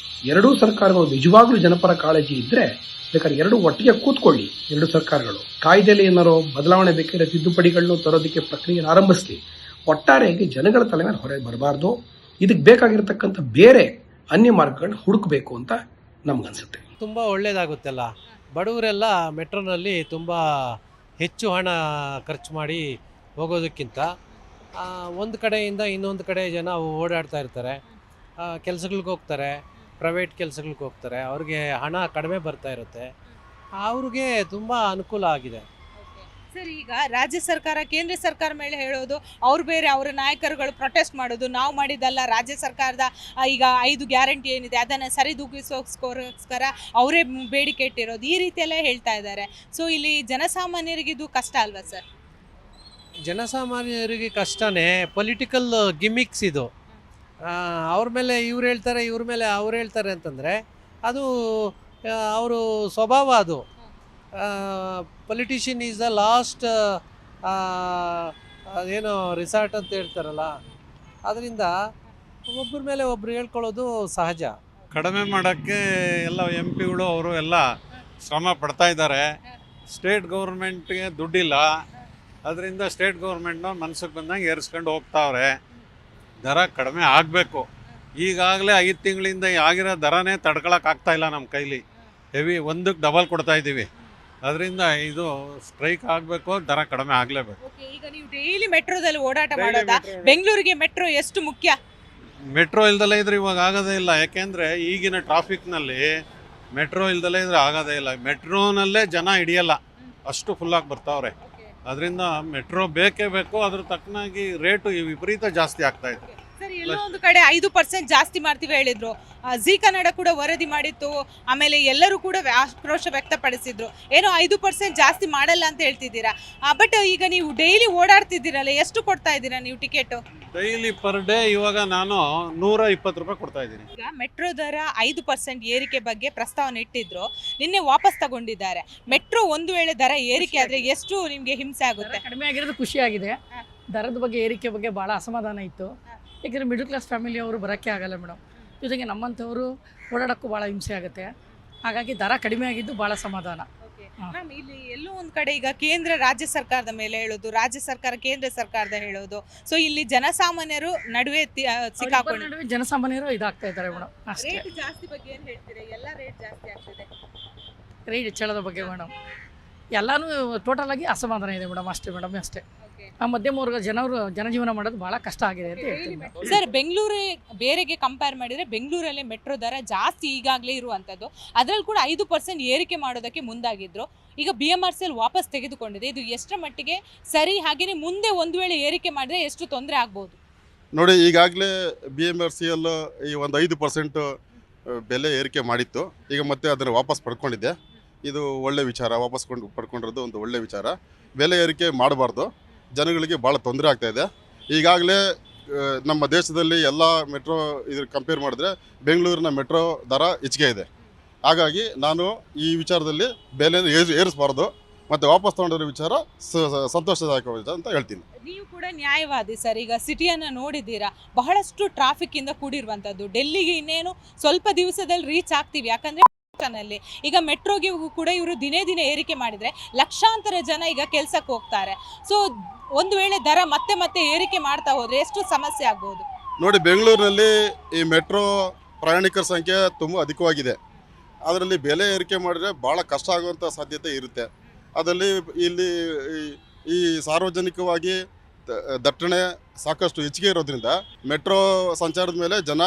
ಎರಡೂ ಸರ್ಕಾರಗಳು ನಿಜವಾಗ್ಲೂ ಜನಪರ ಕಾಳಜಿ ಇದ್ದರೆ ಬೇಕಾದ್ರೆ ಎರಡೂ ಒಟ್ಟಿಗೆ ಕೂತ್ಕೊಳ್ಳಿ. ಎರಡು ಸರ್ಕಾರಗಳು ಕಾಯ್ದೆಯಲ್ಲಿ ಏನಾರೋ ಬದಲಾವಣೆ ಬೇಕಾದ್ರೆ ತಿದ್ದುಪಡಿಗಳನ್ನು ತರೋದಕ್ಕೆ ಪ್ರಕ್ರಿಯೆ ಆರಂಭಿಸಲಿ. ಒಟ್ಟಾರೆಯಾಗಿ ಜನಗಳ ತಲೆ ಮೇಲೆ ಹೊರೆ ಬರಬಾರ್ದು. ಇದಕ್ಕೆ ಬೇಕಾಗಿರ್ತಕ್ಕಂಥ ಬೇರೆ ಅನ್ಯ ಮಾರ್ಗಗಳನ್ನ ಹುಡುಕಬೇಕು ಅಂತ ನಮಗನ್ಸುತ್ತೆ. ತುಂಬ ಒಳ್ಳೆಯದಾಗುತ್ತಲ್ಲ, ಬಡವರೆಲ್ಲ ಮೆಟ್ರೋನಲ್ಲಿ ತುಂಬ ಹೆಚ್ಚು ಹಣ ಖರ್ಚು ಮಾಡಿ ಹೋಗೋದಕ್ಕಿಂತ ಒಂದು ಕಡೆಯಿಂದ ಇನ್ನೊಂದು ಕಡೆ ಜನ ಓಡಾಡ್ತಾ ಇರ್ತಾರೆ, ಕೆಲಸಗಳಿಗೆ ಹೋಗ್ತಾರೆ, ಪ್ರೈವೇಟ್ ಕೆಲಸಗಳಿಗೆ ಹೋಗ್ತಾರೆ, ಅವ್ರಿಗೆ ಹಣ ಕಡಿಮೆ ಬರ್ತಾ ಇರುತ್ತೆ, ಅವ್ರಿಗೆ ತುಂಬ ಅನುಕೂಲ ಆಗಿದೆ. ಸರ್, ಈಗ ರಾಜ್ಯ ಸರ್ಕಾರ ಕೇಂದ್ರ ಸರ್ಕಾರ ಮೇಲೆ ಹೇಳೋದು, ಅವ್ರು ಬೇರೆ, ಅವರ ನಾಯಕರುಗಳು ಪ್ರೊಟೆಸ್ಟ್ ಮಾಡೋದು, ನಾವು ಮಾಡಿದ್ದಲ್ಲ, ರಾಜ್ಯ ಸರ್ಕಾರದ ಈಗ 5 ಗ್ಯಾರಂಟಿ ಏನಿದೆ ಅದನ್ನು ಸರಿದೂಗಿಸೋಸ್ಕರ ಅವರೇ ಬೇಡಿಕೆ ಇಟ್ಟಿರೋದು, ಈ ರೀತಿಯೆಲ್ಲ ಹೇಳ್ತಾ ಇದ್ದಾರೆ. ಸೊ ಇಲ್ಲಿ ಜನಸಾಮಾನ್ಯರಿಗೆ ಇದು ಕಷ್ಟ ಅಲ್ವಾ ಸರ್? ಜನಸಾಮಾನ್ಯರಿಗೆ ಕಷ್ಟನೇ, ಪೊಲಿಟಿಕಲ್ ಗಿಮಿಕ್ಸ್ ಇದು. ಅವ್ರ ಮೇಲೆ ಇವ್ರು ಹೇಳ್ತಾರೆ, ಇವ್ರ ಮೇಲೆ ಅವ್ರು ಹೇಳ್ತಾರೆ ಅಂತಂದರೆ ಅದು ಅವರು ಸ್ವಭಾವ. ಅದು ಪೊಲಿಟಿಷಿಯನ್ ಈಸ್ ದ ಲಾಸ್ಟ್ ಏನು ರಿಸಾರ್ಟ್ ಅಂತ ಹೇಳ್ತಾರಲ್ಲ, ಅದರಿಂದ ಒಬ್ಬರ ಮೇಲೆ ಒಬ್ರು ಹೇಳ್ಕೊಳ್ಳೋದು ಸಹಜ. ಕಡಿಮೆ ಮಾಡೋಕ್ಕೆ ಎಲ್ಲ ಎಂ ಪಿಗಳು ಅವರು ಎಲ್ಲ ಶ್ರಮ ಪಡ್ತಾ ಇದ್ದಾರೆ. ಸ್ಟೇಟ್ ಗೌರ್ಮೆಂಟ್ಗೆ ದುಡ್ಡಿಲ್ಲ, ಅದರಿಂದ ಸ್ಟೇಟ್ ಗೌರ್ಮೆಂಟ್ನ ಮನ್ಸಿಗೆ ಬಂದಂಗೆ ಏರಿಸ್ಕೊಂಡು ಹೋಗ್ತಾವ್ರೆ. ದರ ಕಡಿಮೆ ಆಗಬೇಕು. ಈಗಾಗಲೇ 5 ತಿಂಗಳಿಂದ ಆಗಿರೋ ದರನೇ ತಡ್ಕೊಳಕ್ಕಾಗ್ತಾ ಇಲ್ಲ ನಮ್ಮ ಕೈಲಿ. ಹೆವಿ ಒಂದಕ್ಕೆ ಡಬಲ್ ಕೊಡ್ತಾ ಇದ್ದೀವಿ. ಅದರಿಂದ ಇದು ಸ್ಟ್ರೈಕ್ ಆಗಬೇಕು, ದರ ಕಡಿಮೆ ಆಗಲೇಬೇಕು. ಈಗ ನೀವು ಡೈಲಿ ಮೆಟ್ರೋದಲ್ಲಿ ಓಡಾಟ ಮಾಡೋದಾ? ಬೆಂಗಳೂರಿಗೆ ಮೆಟ್ರೋ ಎಷ್ಟು ಮುಖ್ಯ? ಮೆಟ್ರೋ ಇಲ್ದಲೇ ಇದ್ರೆ ಇವಾಗ ಆಗೋದೇ ಇಲ್ಲ. ಯಾಕೆಂದರೆ ಈಗಿನ ಟ್ರಾಫಿಕ್ನಲ್ಲಿ ಮೆಟ್ರೋ ಇಲ್ದಲೇ ಇದ್ರೆ ಆಗೋದೇ ಇಲ್ಲ. ಮೆಟ್ರೋನಲ್ಲೇ ಜನ ಹಿಡಿಯಲ್ಲ, ಅಷ್ಟು ಫುಲ್ಲಾಗಿ ಬರ್ತಾವ್ರೆ. ಅದರಿಂದ ಮೆಟ್ರೋ ಬೇಕೇ ಬೇಕು. ಅದ್ರ ತಕ್ಕನಾಗಿ ರೇಟು ವಿಪರೀತ ಜಾಸ್ತಿ ಆಗ್ತಾ ಇದೆ. ಸರ್, ಎಲ್ಲೋ ಒಂದು ಕಡೆ 5% ಜಾಸ್ತಿ ಮಾಡ್ತೀವಿ ಹೇಳಿದ್ರು. ಜಿ ಕನ್ನಡ ಕೂಡ ವರದಿ ಮಾಡಿತ್ತು. ಆಮೇಲೆ ಎಲ್ಲರೂ ಕೂಡ ಆಕ್ರೋಶ ವ್ಯಕ್ತಪಡಿಸಿದ್ರು. ಏನೋ 5% ಜಾಸ್ತಿ ಮಾಡಲ್ಲ ಅಂತ ಹೇಳ್ತಿದ್ದೀರಾ. ಬಟ್ ಈಗ ನೀವು ಡೈಲಿ ಓಡಾಡ್ತಿದ್ದೀರಲ್ಲ, ಎಷ್ಟು ಕೊಡ್ತಾ ಇದ್ದೀರಾ ನೀವು ಟಿಕೆಟ್? ಡೈಲಿ ಪರ್ ಡೇ ಇವಾಗ ನಾನು 120 ರೂಪಾಯಿ ಕೊಡ್ತಾ ಇದ್ದೀನಿ. ಈಗ ಮೆಟ್ರೋ ದರ 5% ಏರಿಕೆ ಬಗ್ಗೆ ಪ್ರಸ್ತಾವನೆ ಇಟ್ಟಿದ್ರು, ನಿನ್ನೆ ವಾಪಸ್ ತಗೊಂಡಿದ್ದಾರೆ. ಮೆಟ್ರೋ ಒಂದು ವೇಳೆ ದರ ಏರಿಕೆ ಆದ್ರೆ ಎಷ್ಟು ನಿಮ್ಗೆ ಹಿಂಸೆ ಆಗುತ್ತೆ? ಕಡಿಮೆ ಆಗಿರೋದು ಖುಷಿಯಾಗಿದೆ. ದರದ ಬಗ್ಗೆ ಏರಿಕೆ ಬಗ್ಗೆ ಭಾಳ ಅಸಮಾಧಾನ ಇತ್ತು. ಯಾಕೆಂದರೆ ಮಿಡಲ್ ಕ್ಲಾಸ್ ಫ್ಯಾಮಿಲಿ ಅವರು ಬರೋಕ್ಕೆ ಆಗಲ್ಲ ಮೇಡಮ್. ಜೊತೆಗೆ ನಮ್ಮಂಥವರು ಓಡಾಡೋಕ್ಕೂ ಭಾಳ ಹಿಂಸೆ ಆಗುತ್ತೆ. ಹಾಗಾಗಿ ದರ ಕಡಿಮೆ ಆಗಿದ್ದು ಭಾಳ ಸಮಾಧಾನ. ಮ್ಯಾಮ್, ಇಲ್ಲಿ ಎಲ್ಲೋ ಒಂದು ಕಡೆ ಈಗ ಕೇಂದ್ರ ರಾಜ್ಯ ಸರ್ಕಾರದ ಮೇಲೆ ಹೇಳೋದು, ರಾಜ್ಯ ಸರ್ಕಾರ ಕೇಂದ್ರ ಸರ್ಕಾರದ ಹೇಳೋದು, ಸೊ ಇಲ್ಲಿ ಜನಸಾಮಾನ್ಯರು ನಡುವೆ ಸಿಕ್ಕಾಕೊಂಡು ನಡುವೆ ಜನಸಾಮಾನ್ಯರು ಇದಾಗ್ತಾ ಇದ್ದಾರೆ ಮೇಡಮ್. ಅಷ್ಟೇ. ರೇಟ್ ಜಾಸ್ತಿ ಬಗ್ಗೆ ಏನು ಹೇಳ್ತೀರಾ? ಎಲ್ಲ ರೇಟ್ ಜಾಸ್ತಿ ಆಗ್ತಿದೆ. ರೇಟ್ ಹೆಚ್ಚಳದ ಬಗ್ಗೆ ಮೇಡಮ್ ಎಲ್ಲನೂ ಟೋಟಲ್ ಆಗಿ ಅಸಮಾಧಾನ ಇದೆ ಮೇಡಮ್. ಅಷ್ಟೇ ಮೇಡಮ್, ಅಷ್ಟೇ. ಆ ಮಧ್ಯಮ ವರ್ಗ ಜನಜೀವನ ಮಾಡೋದು ಭಾಳ ಕಷ್ಟ ಆಗಿದೆ ಅಂತ ಹೇಳ್ತೀನಿ ಮೇಡಮ್. ಸರ್, ಬೆಂಗಳೂರು ಬೇರೆಗೆ ಕಂಪೇರ್ ಮಾಡಿದರೆ ಬೆಂಗಳೂರಲ್ಲೇ ಮೆಟ್ರೋ ದರ ಜಾಸ್ತಿ ಈಗಾಗಲೇ ಇರುವಂಥದ್ದು. ಅದರಲ್ಲಿ ಕೂಡ 5% ಏರಿಕೆ ಮಾಡೋದಕ್ಕೆ ಮುಂದಾಗಿದ್ರು. ಈಗ BMRCL ವಾಪಸ್ ತೆಗೆದುಕೊಂಡಿದೆ. ಇದು ಎಷ್ಟರ ಮಟ್ಟಿಗೆ ಸರಿ? ಹಾಗೆಯೇ ಮುಂದೆ ಒಂದು ವೇಳೆ ಏರಿಕೆ ಮಾಡಿದ್ರೆ ಎಷ್ಟು ತೊಂದರೆ ಆಗ್ಬೋದು? ನೋಡಿ, ಈಗಾಗಲೇ BMRCL ಈ ಒಂದು 5% ಬೆಲೆ ಏರಿಕೆ ಮಾಡಿತ್ತು. ಈಗ ಮತ್ತೆ ಅದನ್ನು ವಾಪಸ್ ಪಡ್ಕೊಂಡಿದೆ. ಇದು ಒಳ್ಳೆ ವಿಚಾರ. ವಾಪಸ್ ಪಡ್ಕೊಂಡಿರೋದು ಒಂದು ಒಳ್ಳೆ ವಿಚಾರ. ಬೆಲೆ ಏರಿಕೆ ಮಾಡಬಾರ್ದು. ಜನಗಳಿಗೆ ಭಾಳ ತೊಂದರೆ ಆಗ್ತಾಯಿದೆ. ಈಗಾಗಲೇ ನಮ್ಮ ದೇಶದಲ್ಲಿ ಎಲ್ಲ ಮೆಟ್ರೋ ಇದ್ರ ಕಂಪೇರ್ ಮಾಡಿದ್ರೆ ಬೆಂಗಳೂರಿನ ಮೆಟ್ರೋ ದರ ಹೆಚ್ಚಿಗೆ ಇದೆ. ಹಾಗಾಗಿ ನಾನು ಈ ವಿಚಾರದಲ್ಲಿ ಬೆಲೆ ಏರಿಸಬಾರ್ದು ಮತ್ತು ವಾಪಸ್ ತಗೊಂಡಿರೋ ವಿಚಾರ ಸಂತೋಷದಾಯಕ ವಿಚಾರ ಅಂತ ಹೇಳ್ತೀನಿ. ನೀವು ಕೂಡ ನ್ಯಾಯವಾದಿ ಸರ್. ಈಗ ಸಿಟಿಯನ್ನು ನೋಡಿದ್ದೀರಾ, ಬಹಳಷ್ಟು ಟ್ರಾಫಿಕ್ಕಿಂದ ಕೂಡಿರುವಂಥದ್ದು. ಡೆಲ್ಲಿಗೆ ಇನ್ನೇನು ಸ್ವಲ್ಪ ದಿವಸದಲ್ಲಿ ರೀಚ್ ಆಗ್ತೀವಿ. ಯಾಕಂದರೆ ಈಗ ಮೆಟ್ರೋಗೆ ಕೂಡ ಇವರು ದಿನೇ ದಿನೇ ಏರಿಕೆ ಮಾಡಿದರೆ ಲಕ್ಷಾಂತರ ಜನ ಈಗ ಕೆಲಸಕ್ಕೆ ಹೋಗ್ತಾರೆ. ಸೊ ಒಂದು ವೇಳೆ ದರ ಮತ್ತೆ ಮತ್ತೆ ಏರಿಕೆ ಮಾಡ್ತಾ ಹೋದರೆ ಎಷ್ಟು ಸಮಸ್ಯೆ ಆಗ್ಬೋದು? ನೋಡಿ, ಬೆಂಗಳೂರಿನಲ್ಲಿ ಈ ಮೆಟ್ರೋ ಪ್ರಯಾಣಿಕರ ಸಂಖ್ಯೆ ತುಂಬ ಅಧಿಕವಾಗಿದೆ. ಅದರಲ್ಲಿ ಬೆಲೆ ಏರಿಕೆ ಮಾಡಿದರೆ ಭಾಳ ಕಷ್ಟ ಆಗುವಂಥ ಸಾಧ್ಯತೆ ಇರುತ್ತೆ. ಅದರಲ್ಲಿ ಇಲ್ಲಿ ಈ ಸಾರ್ವಜನಿಕವಾಗಿ ದಟ್ಟಣೆ ಸಾಕಷ್ಟು ಹೆಚ್ಚಿಗೆ ಇರೋದ್ರಿಂದ ಮೆಟ್ರೋ ಸಂಚಾರದ ಮೇಲೆ ಜನ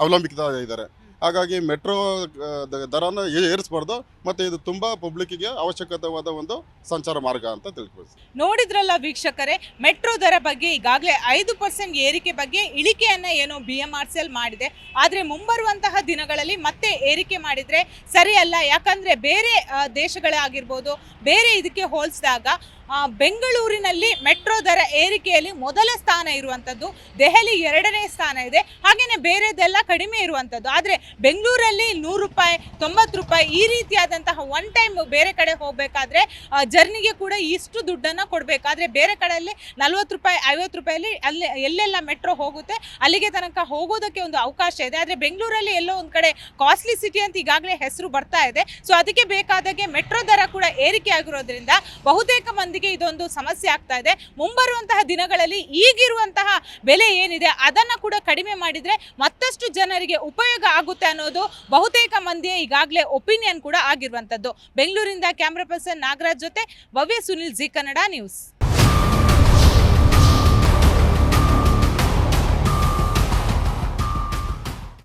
ಅವಲಂಬಿತ ಇದ್ದಾರೆ. ಹಾಗಾಗಿ ಮೆಟ್ರೋ ದರನ ಏರಿಸಬಾರ್ದು ಮತ್ತು ಇದು ತುಂಬ ಪಬ್ಲಿಕ್ಕಿಗೆ ಅವಶ್ಯಕತೆವಾದ ಒಂದು ಸಂಚಾರ ಮಾರ್ಗ ಅಂತ ತಿಳ್ಕೊಳ್ತೀವಿ. ನೋಡಿದ್ರಲ್ಲ ವೀಕ್ಷಕರೇ, ಮೆಟ್ರೋ ದರ ಬಗ್ಗೆ ಈಗಾಗಲೇ 5% ಏರಿಕೆ ಬಗ್ಗೆ ಇಳಿಕೆಯನ್ನು ಏನೋ BMRCL ಮಾಡಿದೆ. ಆದರೆ ಮುಂಬರುವಂತಹ ದಿನಗಳಲ್ಲಿ ಮತ್ತೆ ಏರಿಕೆ ಮಾಡಿದರೆ ಸರಿಯಲ್ಲ. ಯಾಕಂದರೆ ಬೇರೆ ದೇಶಗಳಾಗಿರ್ಬೋದು, ಬೇರೆ ಇದಕ್ಕೆ ಹೋಲಿಸಿದಾಗ ಬೆಂಗಳೂರಿನಲ್ಲಿ ಮೆಟ್ರೋ ದರ ಏರಿಕೆಯಲ್ಲಿ ಮೊದಲ ಸ್ಥಾನ ಇರುವಂಥದ್ದು, ದೆಹಲಿ 2ನೇ ಸ್ಥಾನ ಇದೆ. ಹಾಗೆಯೇ ಬೇರೆದೆಲ್ಲ ಕಡಿಮೆ ಇರುವಂಥದ್ದು. ಆದರೆ ಬೆಂಗಳೂರಲ್ಲಿ 100 ರೂಪಾಯಿ, 90 ರೂಪಾಯಿ ಈ ರೀತಿಯಾದಂತಹ ಒನ್ ಟೈಮ್ ಬೇರೆ ಕಡೆ ಹೋಗಬೇಕಾದ್ರೆ ಜರ್ನಿಗೆ ಕೂಡ ಇಷ್ಟು ದುಡ್ಡನ್ನು ಕೊಡಬೇಕಾದ್ರೆ ಬೇರೆ ಕಡೆಯಲ್ಲಿ 40 ರೂಪಾಯಿ, 50 ರೂಪಾಯಲ್ಲಿ ಅಲ್ಲಿ ಎಲ್ಲೆಲ್ಲ ಮೆಟ್ರೋ ಹೋಗುತ್ತೆ ಅಲ್ಲಿಗೆ ತನಕ ಹೋಗೋದಕ್ಕೆ ಒಂದು ಅವಕಾಶ ಇದೆ. ಆದರೆ ಬೆಂಗಳೂರಲ್ಲಿ ಎಲ್ಲೋ ಒಂದು ಕಡೆ ಕಾಸ್ಟ್ಲಿ ಸಿಟಿ ಅಂತ ಈಗಾಗಲೇ ಹೆಸರು ಬರ್ತಾ ಇದೆ. ಸೊ ಅದಕ್ಕೆ ಬೇಕಾದಾಗೆ ಮೆಟ್ರೋ ದರ ಕೂಡ ಏರಿಕೆ ಆಗಿರೋದ್ರಿಂದ ಬಹುತೇಕ ಮಂದಿಗೆ ಇದೊಂದು ಸಮಸ್ಯೆ ಆಗ್ತಾ ಇದೆ. ಮುಂಬರುವಂತಹ ದಿನಗಳಲ್ಲಿ ಈಗಿರುವಂತಹ ಬೆಲೆ ಏನಿದೆ ಅದನ್ನು ಕೂಡ ಕಡಿಮೆ ಮಾಡಿದರೆ ಮತ್ತಷ್ಟು ಜನರಿಗೆ ಉಪಯೋಗ ಆಗುತ್ತೆ ಅನ್ನೋದು ಬಹುತೇಕ ಮಂದಿಯ ಈಗಾಗಲೇ ಒಪಿನಿಯನ್ ಕೂಡ ಆಗಿರುವಂಥದ್ದು. ಬೆಂಗಳೂರಿಂದ ಕ್ಯಾಮ್ರಾ ಪರ್ಸನ್ ನಾಗರಾಜ್ ಜೊತೆ ಭವ್ಯ ಸುನಿಲ್, ಜಿ ಕನ್ನಡ ನ್ಯೂಸ್.